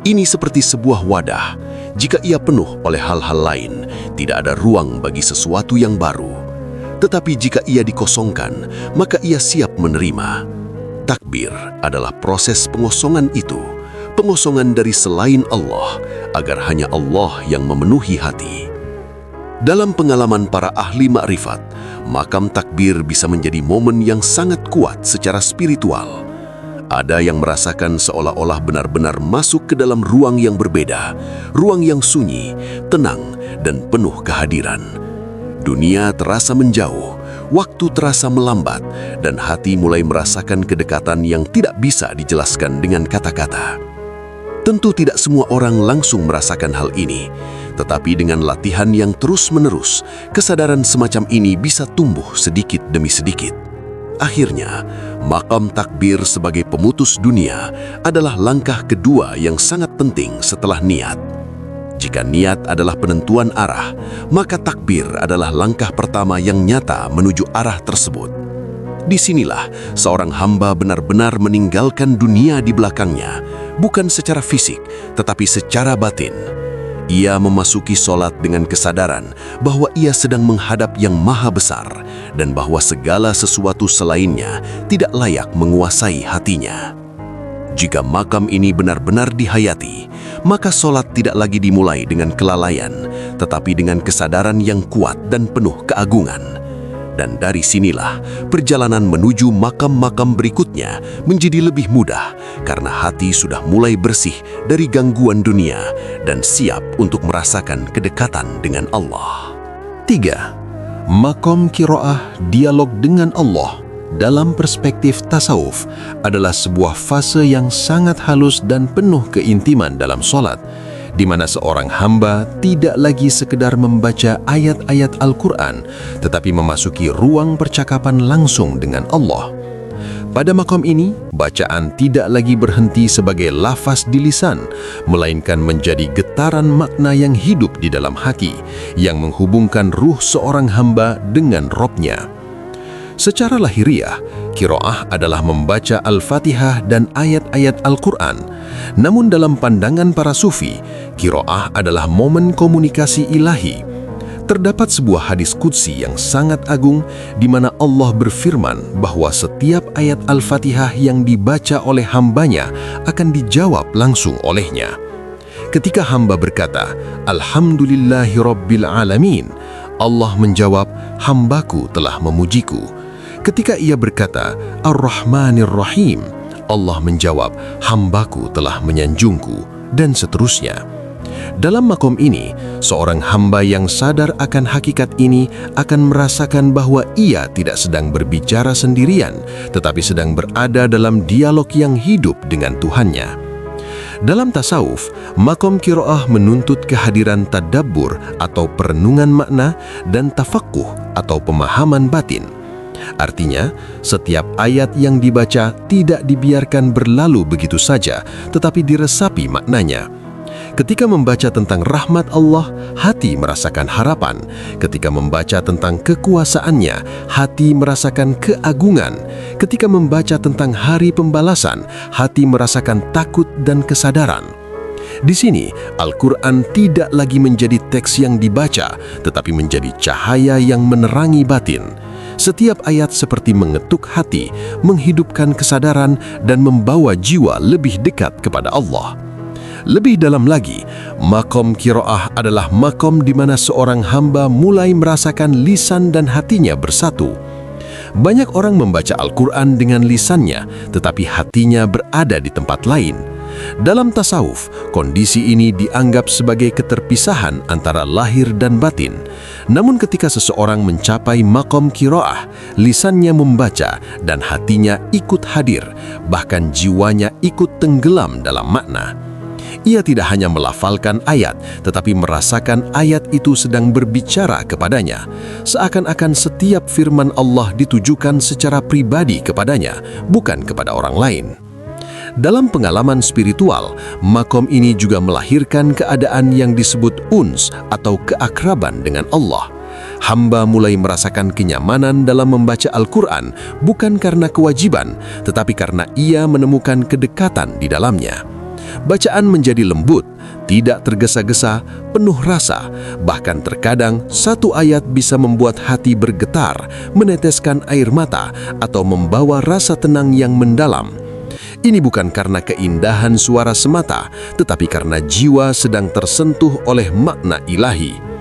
Ini seperti sebuah wadah. Jika ia penuh oleh hal-hal lain, tidak ada ruang bagi sesuatu yang baru. Tetapi jika ia dikosongkan, maka ia siap menerima. Takbir adalah proses pengosongan itu, pengosongan dari selain Allah, agar hanya Allah yang memenuhi hati. Dalam pengalaman para ahli makrifat, makam takbir bisa menjadi momen yang sangat kuat secara spiritual. Ada yang merasakan seolah-olah benar-benar masuk ke dalam ruang yang berbeda, ruang yang sunyi, tenang, dan penuh kehadiran. Dunia terasa menjauh, waktu terasa melambat, dan hati mulai merasakan kedekatan yang tidak bisa dijelaskan dengan kata-kata. Tentu tidak semua orang langsung merasakan hal ini, tetapi dengan latihan yang terus-menerus, kesadaran semacam ini bisa tumbuh sedikit demi sedikit. Akhirnya, makam takbir sebagai pemutus dunia adalah langkah kedua yang sangat penting setelah niat. Jika niat adalah penentuan arah, maka takbir adalah langkah pertama yang nyata menuju arah tersebut. Disinilah seorang hamba benar-benar meninggalkan dunia di belakangnya, bukan secara fisik, tetapi secara batin. Ia memasuki sholat dengan kesadaran bahwa ia sedang menghadap yang maha besar dan bahwa segala sesuatu selainnya tidak layak menguasai hatinya. Jika makam ini benar-benar dihayati, maka sholat tidak lagi dimulai dengan kelalaian, tetapi dengan kesadaran yang kuat dan penuh keagungan. Dan dari sinilah perjalanan menuju makam-makam berikutnya menjadi lebih mudah karena hati sudah mulai bersih dari gangguan dunia dan siap untuk merasakan kedekatan dengan Allah. 3. Makom qiraah, dialog dengan Allah, dalam perspektif tasawuf adalah sebuah fase yang sangat halus dan penuh keintiman dalam solat, di mana seorang hamba tidak lagi sekedar membaca ayat-ayat Al-Quran, tetapi memasuki ruang percakapan langsung dengan Allah. Pada makom ini, bacaan tidak lagi berhenti sebagai lafaz di lisan, melainkan menjadi getaran makna yang hidup di dalam hati, yang menghubungkan ruh seorang hamba dengan Robnya. Secara lahiriah, qiraah adalah membaca Al-Fatihah dan ayat-ayat Al-Quran. Namun dalam pandangan para sufi, qiraah adalah momen komunikasi ilahi. Terdapat sebuah hadis qudsi yang sangat agung di mana Allah berfirman bahwa setiap ayat Al-Fatihah yang dibaca oleh hambanya akan dijawab langsung olehnya. Ketika hamba berkata, Alhamdulillahi Rabbil Alamin, Allah menjawab, hambaku telah memujiku. Ketika ia berkata, Ar-Rahmanir Rahim, Allah menjawab, hambaku telah menyanjungku, dan seterusnya. Dalam makom ini, seorang hamba yang sadar akan hakikat ini akan merasakan bahwa ia tidak sedang berbicara sendirian, tetapi sedang berada dalam dialog yang hidup dengan Tuhannya. Dalam tasawuf, makom qiraah menuntut kehadiran tadabbur atau perenungan makna dan tafaqquh atau pemahaman batin. Artinya, setiap ayat yang dibaca tidak dibiarkan berlalu begitu saja, tetapi diresapi maknanya. Ketika membaca tentang rahmat Allah, hati merasakan harapan. Ketika membaca tentang kekuasaannya, hati merasakan keagungan. Ketika membaca tentang hari pembalasan, hati merasakan takut dan kesadaran. Di sini, Al-Quran tidak lagi menjadi teks yang dibaca, tetapi menjadi cahaya yang menerangi batin. Setiap ayat seperti mengetuk hati, menghidupkan kesadaran, dan membawa jiwa lebih dekat kepada Allah. Lebih dalam lagi, makom qiraah adalah makom di mana seorang hamba mulai merasakan lisan dan hatinya bersatu. Banyak orang membaca Al-Quran dengan lisannya, tetapi hatinya berada di tempat lain. Dalam tasawuf, kondisi ini dianggap sebagai keterpisahan antara lahir dan batin. Namun ketika seseorang mencapai makom qiraah, lisannya membaca dan hatinya ikut hadir, bahkan jiwanya ikut tenggelam dalam makna. Ia tidak hanya melafalkan ayat, tetapi merasakan ayat itu sedang berbicara kepadanya. Seakan-akan setiap firman Allah ditujukan secara pribadi kepadanya, bukan kepada orang lain. Dalam pengalaman spiritual, makom ini juga melahirkan keadaan yang disebut uns atau keakraban dengan Allah. Hamba mulai merasakan kenyamanan dalam membaca Al-Quran, bukan karena kewajiban, tetapi karena ia menemukan kedekatan di dalamnya. Bacaan menjadi lembut, tidak tergesa-gesa, penuh rasa. Bahkan terkadang satu ayat bisa membuat hati bergetar, meneteskan air mata, atau membawa rasa tenang yang mendalam. Ini bukan karena keindahan suara semata, tetapi karena jiwa sedang tersentuh oleh makna ilahi.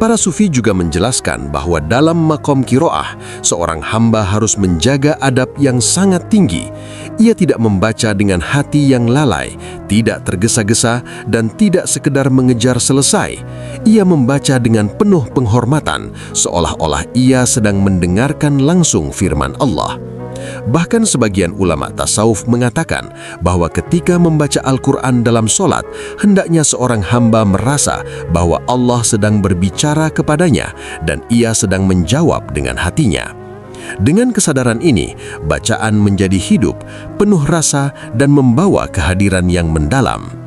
Para sufi juga menjelaskan bahwa dalam makom qiraah, seorang hamba harus menjaga adab yang sangat tinggi. Ia tidak membaca dengan hati yang lalai, tidak tergesa-gesa, dan tidak sekedar mengejar selesai. Ia membaca dengan penuh penghormatan, seolah-olah ia sedang mendengarkan langsung firman Allah. Bahkan sebagian ulama tasawuf mengatakan bahwa ketika membaca Al-Quran dalam solat, hendaknya seorang hamba merasa bahwa Allah sedang berbicara kepadanya dan ia sedang menjawab dengan hatinya. Dengan kesadaran ini, bacaan menjadi hidup, penuh rasa, dan membawa kehadiran yang mendalam.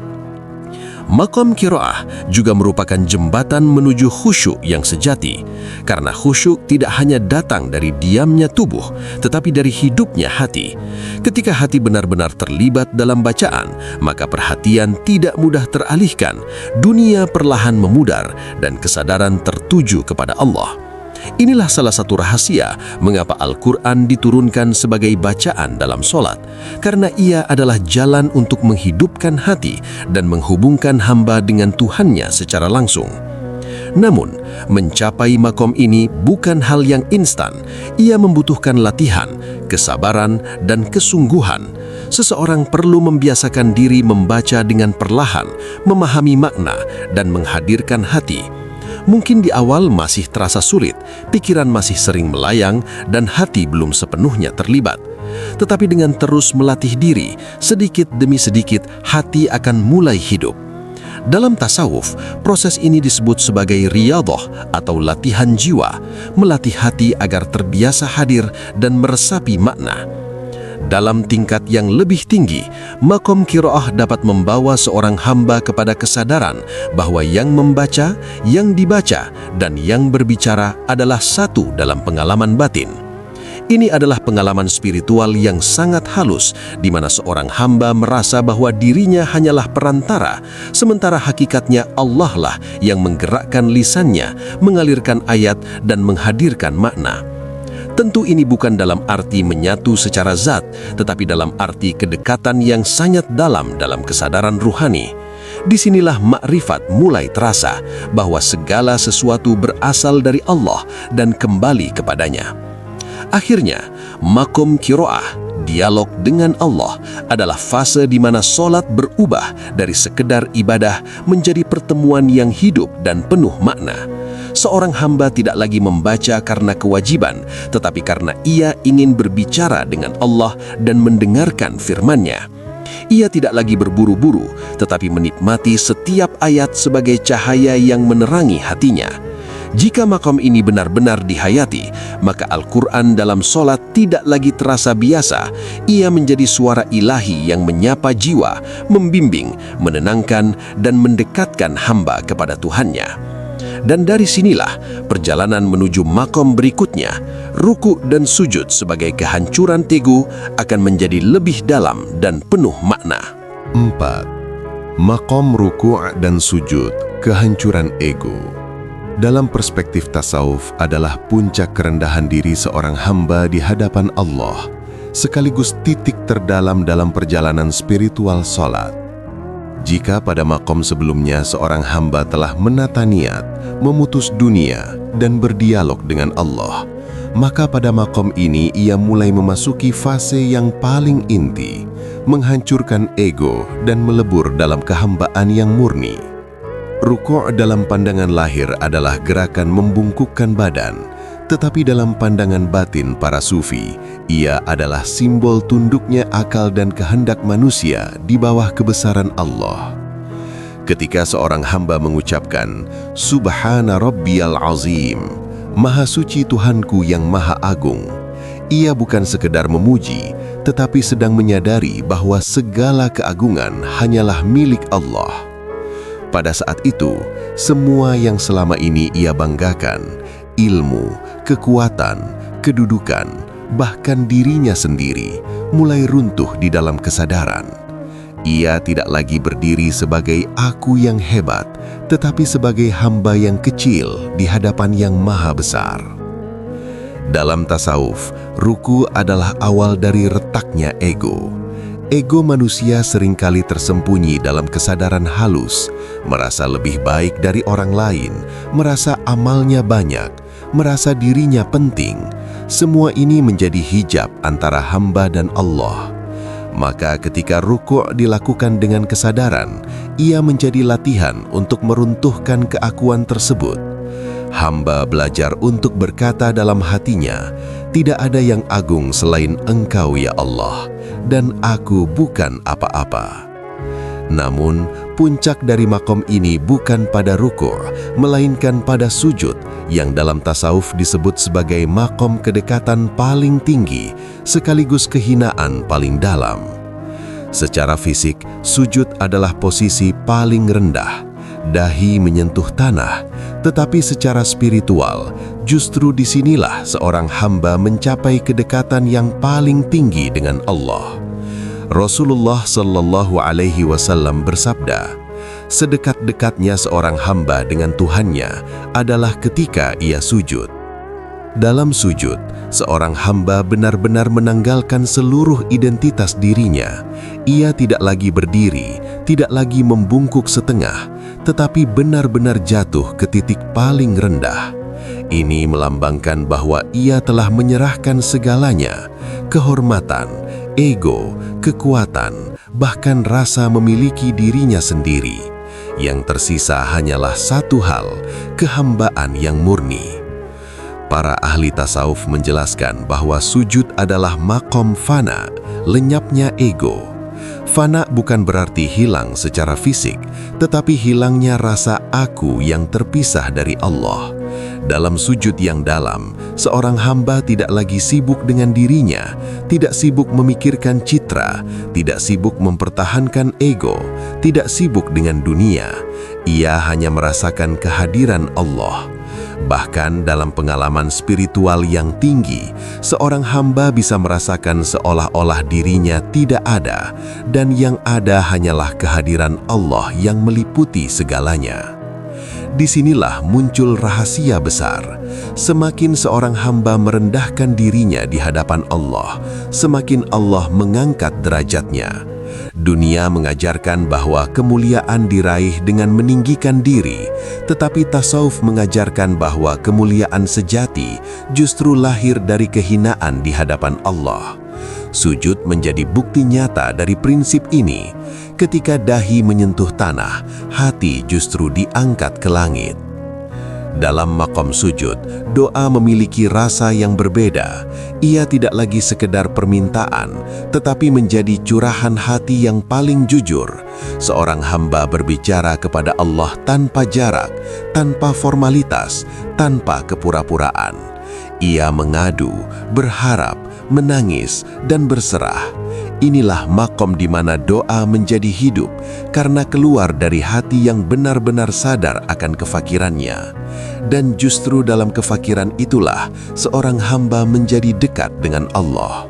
Makom qiraah juga merupakan jembatan menuju khusyuk yang sejati, karena khusyuk tidak hanya datang dari diamnya tubuh, tetapi dari hidupnya hati. Ketika hati benar-benar terlibat dalam bacaan, maka perhatian tidak mudah teralihkan, dunia perlahan memudar, dan kesadaran tertuju kepada Allah. Inilah salah satu rahasia mengapa Al-Quran diturunkan sebagai bacaan dalam solat, karena ia adalah jalan untuk menghidupkan hati dan menghubungkan hamba dengan Tuhannya secara langsung. Namun, mencapai makom ini bukan hal yang instan. Ia membutuhkan latihan, kesabaran, dan kesungguhan. Seseorang perlu membiasakan diri membaca dengan perlahan, memahami makna, dan menghadirkan hati. Mungkin di awal masih terasa sulit, pikiran masih sering melayang, dan hati belum sepenuhnya terlibat. Tetapi dengan terus melatih diri, sedikit demi sedikit hati akan mulai hidup. Dalam tasawuf, proses ini disebut sebagai riyadhah atau latihan jiwa, melatih hati agar terbiasa hadir dan meresapi makna. Dalam tingkat yang lebih tinggi, maqam qiraah dapat membawa seorang hamba kepada kesadaran bahwa yang membaca, yang dibaca, dan yang berbicara adalah satu dalam pengalaman batin. Ini adalah pengalaman spiritual yang sangat halus, di mana seorang hamba merasa bahwa dirinya hanyalah perantara, sementara hakikatnya Allah lah yang menggerakkan lisannya, mengalirkan ayat, dan menghadirkan makna. Tentu ini bukan dalam arti menyatu secara zat, tetapi dalam arti kedekatan yang sangat dalam kesadaran ruhani. Disinilah makrifat mulai terasa bahwa segala sesuatu berasal dari Allah dan kembali kepadanya. Akhirnya, maqam qiraah, dialog dengan Allah, adalah fase di mana solat berubah dari sekedar ibadah menjadi pertemuan yang hidup dan penuh makna. Seorang hamba tidak lagi membaca karena kewajiban, tetapi karena ia ingin berbicara dengan Allah dan mendengarkan firman-Nya. Ia tidak lagi berburu-buru, tetapi menikmati setiap ayat sebagai cahaya yang menerangi hatinya. Jika maqam ini benar-benar dihayati, maka Al-Quran dalam solat tidak lagi terasa biasa. Ia menjadi suara ilahi yang menyapa jiwa, membimbing, menenangkan, dan mendekatkan hamba kepada Tuhannya. Dan dari sinilah perjalanan menuju maqam berikutnya, ruku dan sujud sebagai kehancuran ego akan menjadi lebih dalam dan penuh makna. 4. Maqam ruku' dan sujud, kehancuran ego. Dalam perspektif tasawuf adalah puncak kerendahan diri seorang hamba di hadapan Allah, sekaligus titik terdalam dalam perjalanan spiritual salat. Jika pada maqam sebelumnya seorang hamba telah menata niat, memutus dunia, dan berdialog dengan Allah, maka pada maqam ini ia mulai memasuki fase yang paling inti, menghancurkan ego dan melebur dalam kehambaan yang murni. Ruku' dalam pandangan lahir adalah gerakan membungkukkan badan, tetapi dalam pandangan batin para sufi, ia adalah simbol tunduknya akal dan kehendak manusia di bawah kebesaran Allah. Ketika seorang hamba mengucapkan, Subhana Rabbiyal Azim, Maha Suci Tuhanku yang Maha Agung, ia bukan sekedar memuji, tetapi sedang menyadari bahwa segala keagungan hanyalah milik Allah. Pada saat itu, semua yang selama ini ia banggakan, ilmu, kekuatan, kedudukan, bahkan dirinya sendiri, mulai runtuh di dalam kesadaran. Ia tidak lagi berdiri sebagai aku yang hebat, tetapi sebagai hamba yang kecil di hadapan yang maha besar. Dalam tasawuf, ruku adalah awal dari retaknya ego. Ego manusia seringkali tersembunyi dalam kesadaran halus, merasa lebih baik dari orang lain, merasa amalnya banyak, merasa dirinya penting. Semua ini menjadi hijab antara hamba dan Allah. Maka ketika ruku' dilakukan dengan kesadaran, ia menjadi latihan untuk meruntuhkan keakuan tersebut. Hamba belajar untuk berkata dalam hatinya, tidak ada yang agung selain Engkau ya Allah, dan aku bukan apa-apa. Namun, puncak dari maqam ini bukan pada ruku', melainkan pada sujud, yang dalam tasawuf disebut sebagai maqam kedekatan paling tinggi, sekaligus kehinaan paling dalam. Secara fisik, sujud adalah posisi paling rendah, dahi menyentuh tanah, tetapi secara spiritual, justru disinilah seorang hamba mencapai kedekatan yang paling tinggi dengan Allah. Rasulullah Shallallahu Alaihi Wasallam bersabda, sedekat-dekatnya seorang hamba dengan Tuhannya adalah ketika ia sujud. Dalam sujud, seorang hamba benar-benar menanggalkan seluruh identitas dirinya. Ia tidak lagi berdiri, tidak lagi membungkuk setengah, tetapi benar-benar jatuh ke titik paling rendah. Ini melambangkan bahwa ia telah menyerahkan segalanya, kehormatan, ego, kekuatan, bahkan rasa memiliki dirinya sendiri. Yang tersisa hanyalah satu hal, kehambaan yang murni. Para ahli tasawuf menjelaskan bahwa sujud adalah maqam fana, lenyapnya ego. Fana bukan berarti hilang secara fisik, tetapi hilangnya rasa aku yang terpisah dari Allah. Dalam sujud yang dalam, seorang hamba tidak lagi sibuk dengan dirinya, tidak sibuk memikirkan citra, tidak sibuk mempertahankan ego, tidak sibuk dengan dunia. Ia hanya merasakan kehadiran Allah. Bahkan dalam pengalaman spiritual yang tinggi, seorang hamba bisa merasakan seolah-olah dirinya tidak ada, dan yang ada hanyalah kehadiran Allah yang meliputi segalanya. Disinilah muncul rahasia besar. Semakin seorang hamba merendahkan dirinya di hadapan Allah, semakin Allah mengangkat derajatnya. Dunia mengajarkan bahwa kemuliaan diraih dengan meninggikan diri, tetapi tasawuf mengajarkan bahwa kemuliaan sejati justru lahir dari kehinaan di hadapan Allah. Sujud menjadi bukti nyata dari prinsip ini. Ketika dahi menyentuh tanah, hati justru diangkat ke langit. Dalam maqam sujud, doa memiliki rasa yang berbeda. Ia tidak lagi sekedar permintaan, tetapi menjadi curahan hati yang paling jujur. Seorang hamba berbicara kepada Allah tanpa jarak, tanpa formalitas, tanpa kepura-puraan. Ia mengadu, berharap, menangis, dan berserah. Inilah makom di mana doa menjadi hidup karena keluar dari hati yang benar-benar sadar akan kefakirannya. Dan justru dalam kefakiran itulah seorang hamba menjadi dekat dengan Allah.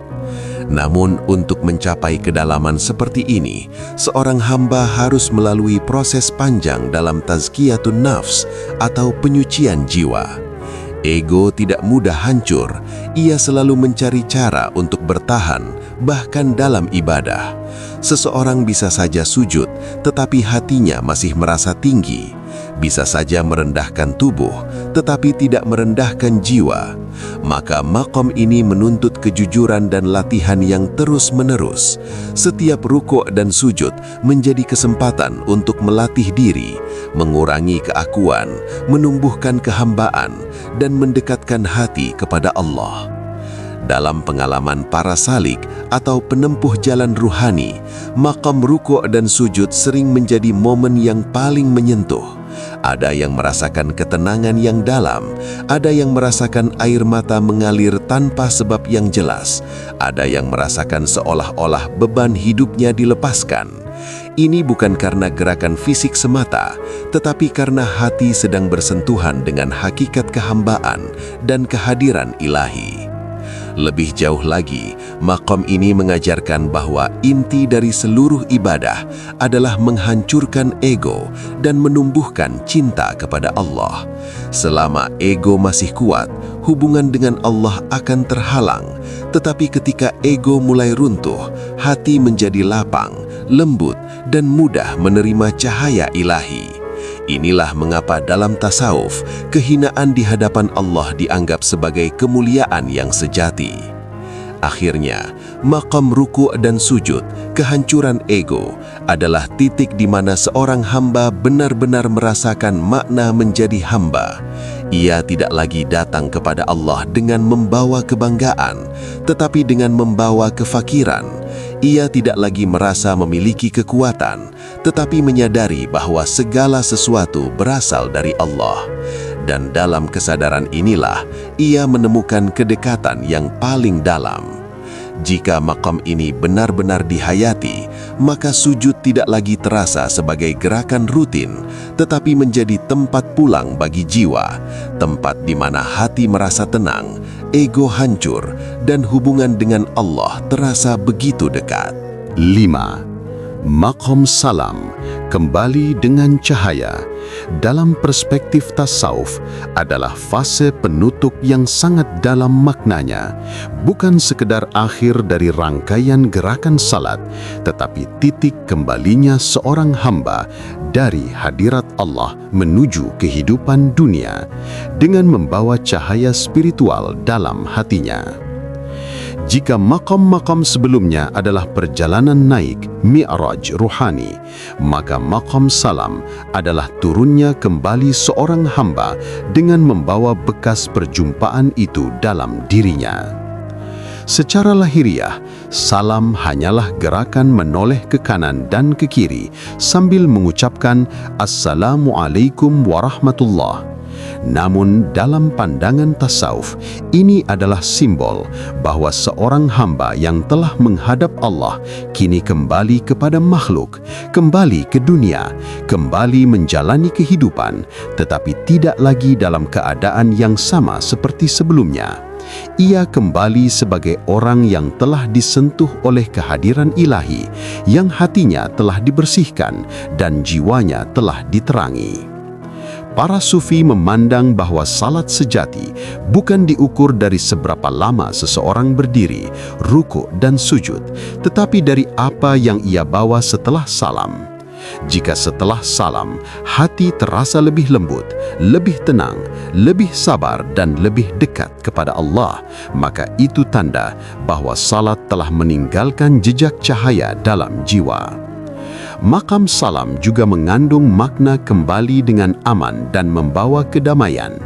Namun untuk mencapai kedalaman seperti ini, seorang hamba harus melalui proses panjang dalam tazkiyatun nafs atau penyucian jiwa. Ego tidak mudah hancur, ia selalu mencari cara untuk bertahan, bahkan dalam ibadah. Seseorang bisa saja sujud, tetapi hatinya masih merasa tinggi. Bisa saja merendahkan tubuh, tetapi tidak merendahkan jiwa. Maka maqam ini menuntut kejujuran dan latihan yang terus-menerus. Setiap rukuk dan sujud menjadi kesempatan untuk melatih diri, mengurangi keakuan, menumbuhkan kehambaan, dan mendekatkan hati kepada Allah. Dalam pengalaman para salik atau penempuh jalan ruhani, maqam rukuk dan sujud sering menjadi momen yang paling menyentuh. Ada yang merasakan ketenangan yang dalam, ada yang merasakan air mata mengalir tanpa sebab yang jelas, ada yang merasakan seolah-olah beban hidupnya dilepaskan. Ini bukan karena gerakan fisik semata, tetapi karena hati sedang bersentuhan dengan hakikat kehambaan dan kehadiran ilahi. Lebih jauh lagi, maqam ini mengajarkan bahwa inti dari seluruh ibadah adalah menghancurkan ego dan menumbuhkan cinta kepada Allah. Selama ego masih kuat, hubungan dengan Allah akan terhalang. Tetapi ketika ego mulai runtuh, hati menjadi lapang, lembut, dan mudah menerima cahaya ilahi. Inilah mengapa dalam tasawuf, kehinaan di hadapan Allah dianggap sebagai kemuliaan yang sejati. Akhirnya, maqam ruku' dan sujud, kehancuran ego, adalah titik di mana seorang hamba benar-benar merasakan makna menjadi hamba. Ia tidak lagi datang kepada Allah dengan membawa kebanggaan, tetapi dengan membawa kefakiran. Ia tidak lagi merasa memiliki kekuatan, tetapi menyadari bahwa segala sesuatu berasal dari Allah. Dan dalam kesadaran inilah, ia menemukan kedekatan yang paling dalam. Jika maqam ini benar-benar dihayati, maka sujud tidak lagi terasa sebagai gerakan rutin, tetapi menjadi tempat pulang bagi jiwa, tempat di mana hati merasa tenang, ego hancur, dan hubungan dengan Allah terasa begitu dekat. 5. Maqam salam, kembali dengan cahaya, dalam perspektif tasawuf adalah fase penutup yang sangat dalam maknanya, bukan sekedar akhir dari rangkaian gerakan salat, tetapi titik kembalinya seorang hamba dari hadirat Allah menuju kehidupan dunia dengan membawa cahaya spiritual dalam hatinya. Jika maqam-maqam sebelumnya adalah perjalanan naik, mi'raj ruhani, maka maqam salam adalah turunnya kembali seorang hamba dengan membawa bekas perjumpaan itu dalam dirinya. Secara lahiriah, salam hanyalah gerakan menoleh ke kanan dan ke kiri sambil mengucapkan Assalamualaikum warahmatullah. Namun dalam pandangan tasawuf, ini adalah simbol bahwa seorang hamba yang telah menghadap Allah kini kembali kepada makhluk, kembali ke dunia, kembali menjalani kehidupan, tetapi tidak lagi dalam keadaan yang sama seperti sebelumnya. Ia kembali sebagai orang yang telah disentuh oleh kehadiran ilahi, yang hatinya telah dibersihkan dan jiwanya telah diterangi. Para sufi memandang bahwa salat sejati bukan diukur dari seberapa lama seseorang berdiri, ruku' dan sujud, tetapi dari apa yang ia bawa setelah salam. Jika setelah salam, hati terasa lebih lembut, lebih tenang, lebih sabar dan lebih dekat kepada Allah, maka itu tanda bahwa salat telah meninggalkan jejak cahaya dalam jiwa. Maqam salam juga mengandung makna kembali dengan aman dan membawa kedamaian.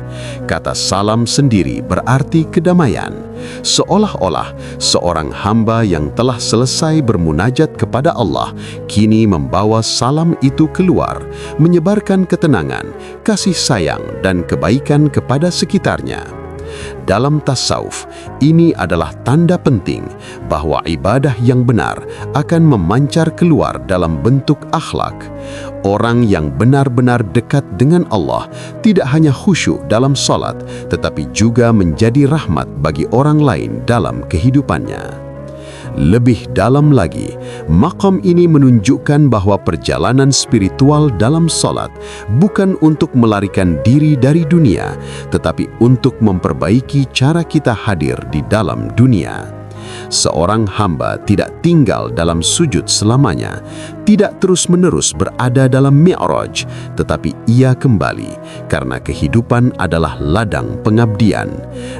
Kata salam sendiri berarti kedamaian. Seolah-olah seorang hamba yang telah selesai bermunajat kepada Allah kini membawa salam itu keluar, menyebarkan ketenangan, kasih sayang dan kebaikan kepada sekitarnya. Dalam tasawuf, ini adalah tanda penting bahwa ibadah yang benar akan memancar keluar dalam bentuk akhlak. Orang yang benar-benar dekat dengan Allah tidak hanya khusyuk dalam salat, tetapi juga menjadi rahmat bagi orang lain dalam kehidupannya. Lebih dalam lagi, maqam ini menunjukkan bahwa perjalanan spiritual dalam salat bukan untuk melarikan diri dari dunia, tetapi untuk memperbaiki cara kita hadir di dalam dunia. Seorang hamba tidak tinggal dalam sujud selamanya, tidak terus-menerus berada dalam mi'raj, tetapi ia kembali karena kehidupan adalah ladang pengabdian.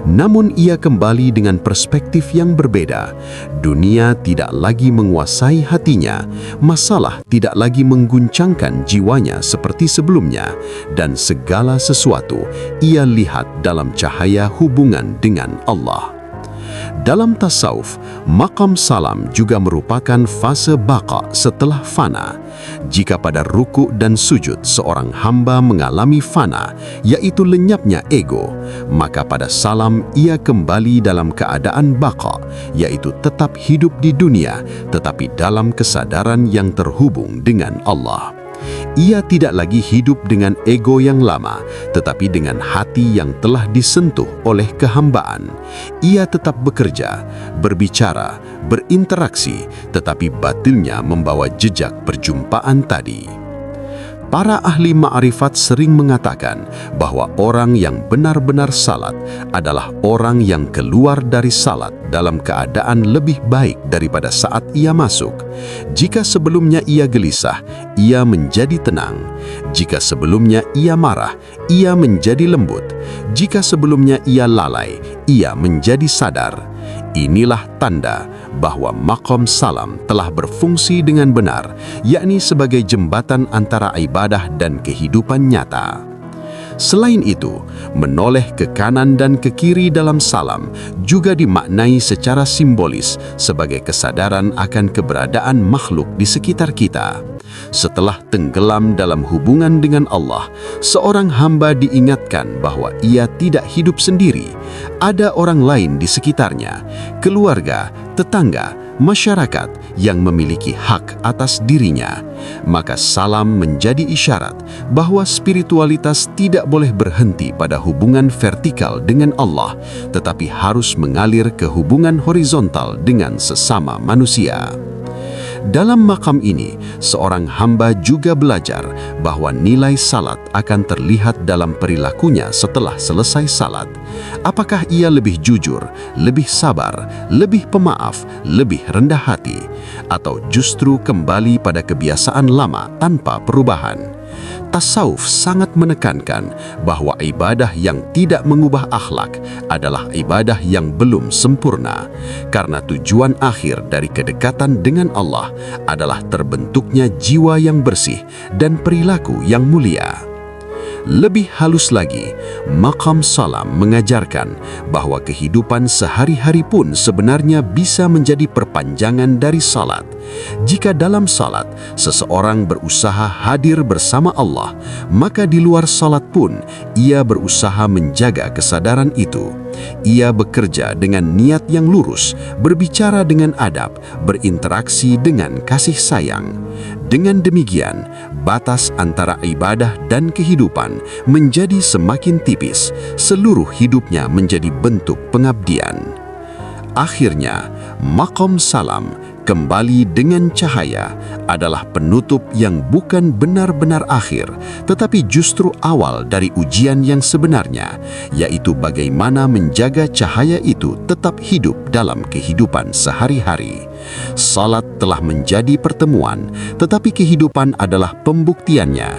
Namun ia kembali dengan perspektif yang berbeda. Dunia tidak lagi menguasai hatinya, masalah tidak lagi mengguncangkan jiwanya seperti sebelumnya, dan segala sesuatu ia lihat dalam cahaya hubungan dengan Allah. Dalam tasawuf, maqam salam juga merupakan fase baqa setelah fana. Jika pada ruku' dan sujud seorang hamba mengalami fana, yaitu lenyapnya ego, maka pada salam ia kembali dalam keadaan baqa, yaitu tetap hidup di dunia, tetapi dalam kesadaran yang terhubung dengan Allah. Ia tidak lagi hidup dengan ego yang lama, tetapi dengan hati yang telah disentuh oleh kehambaan. Ia tetap bekerja, berbicara, berinteraksi, tetapi batinnya membawa jejak perjumpaan tadi. Para ahli ma'rifat sering mengatakan bahwa orang yang benar-benar salat adalah orang yang keluar dari salat dalam keadaan lebih baik daripada saat ia masuk. Jika sebelumnya ia gelisah, ia menjadi tenang. Jika sebelumnya ia marah, ia menjadi lembut. Jika sebelumnya ia lalai, ia menjadi sadar. Inilah tanda bahwa maqam salam telah berfungsi dengan benar, yakni sebagai jembatan antara ibadah dan kehidupan nyata. Selain itu, menoleh ke kanan dan ke kiri dalam salam juga dimaknai secara simbolis sebagai kesadaran akan keberadaan makhluk di sekitar kita. Setelah tenggelam dalam hubungan dengan Allah, seorang hamba diingatkan bahwa ia tidak hidup sendiri. Ada orang lain di sekitarnya, keluarga, tetangga, masyarakat yang memiliki hak atas dirinya. Maka salam menjadi isyarat bahwa spiritualitas tidak boleh berhenti pada hubungan vertikal dengan Allah, tetapi harus mengalir ke hubungan horizontal dengan sesama manusia. Dalam maqam ini, seorang hamba juga belajar bahwa nilai salat akan terlihat dalam perilakunya setelah selesai salat. Apakah ia lebih jujur, lebih sabar, lebih pemaaf, lebih rendah hati, atau justru kembali pada kebiasaan lama tanpa perubahan? Tasawuf sangat menekankan bahwa ibadah yang tidak mengubah akhlak adalah ibadah yang belum sempurna, karena tujuan akhir dari kedekatan dengan Allah adalah terbentuknya jiwa yang bersih dan perilaku yang mulia. Lebih halus lagi, maqam salam mengajarkan bahwa kehidupan sehari-hari pun sebenarnya bisa menjadi perpanjangan dari salat. Jika dalam salat, seseorang berusaha hadir bersama Allah, maka di luar salat pun ia berusaha menjaga kesadaran itu. Ia bekerja dengan niat yang lurus, berbicara dengan adab, berinteraksi dengan kasih sayang. Dengan demikian, batas antara ibadah dan kehidupan menjadi semakin tipis, seluruh hidupnya menjadi bentuk pengabdian. Akhirnya, maqam salam kembali dengan cahaya adalah penutup yang bukan benar-benar akhir, tetapi justru awal dari ujian yang sebenarnya, yaitu bagaimana menjaga cahaya itu tetap hidup dalam kehidupan sehari-hari. Salat telah menjadi pertemuan, tetapi kehidupan adalah pembuktiannya.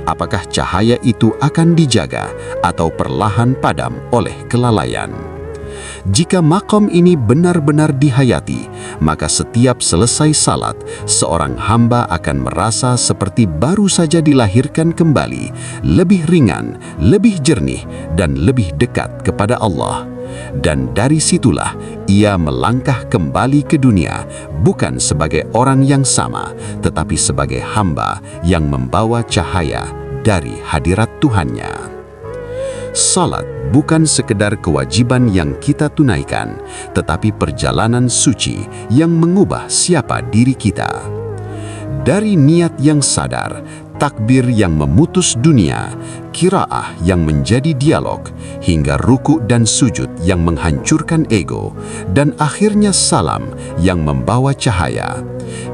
Apakah cahaya itu akan dijaga atau perlahan padam oleh kelalaian? Jika maqam ini benar-benar dihayati, maka setiap selesai salat, seorang hamba akan merasa seperti baru saja dilahirkan kembali, lebih ringan, lebih jernih, dan lebih dekat kepada Allah. Dan dari situlah ia melangkah kembali ke dunia, bukan sebagai orang yang sama, tetapi sebagai hamba yang membawa cahaya dari hadirat Tuhannya. Salat bukan sekedar kewajiban yang kita tunaikan, tetapi perjalanan suci yang mengubah siapa diri kita. Dari niat yang sadar, takbir yang memutus dunia, qiraah yang menjadi dialog, hingga ruku dan sujud yang menghancurkan ego, dan akhirnya salam yang membawa cahaya.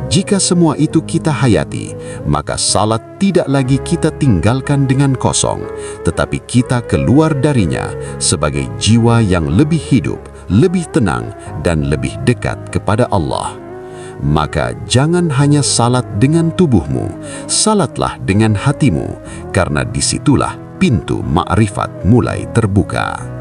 Jika semua itu kita hayati, maka salat tidak lagi kita tinggalkan dengan kosong, tetapi kita keluar darinya sebagai jiwa yang lebih hidup, lebih tenang, dan lebih dekat kepada Allah. Maka jangan hanya salat dengan tubuhmu, salatlah dengan hatimu, karena disitulah pintu ma'rifat mulai terbuka.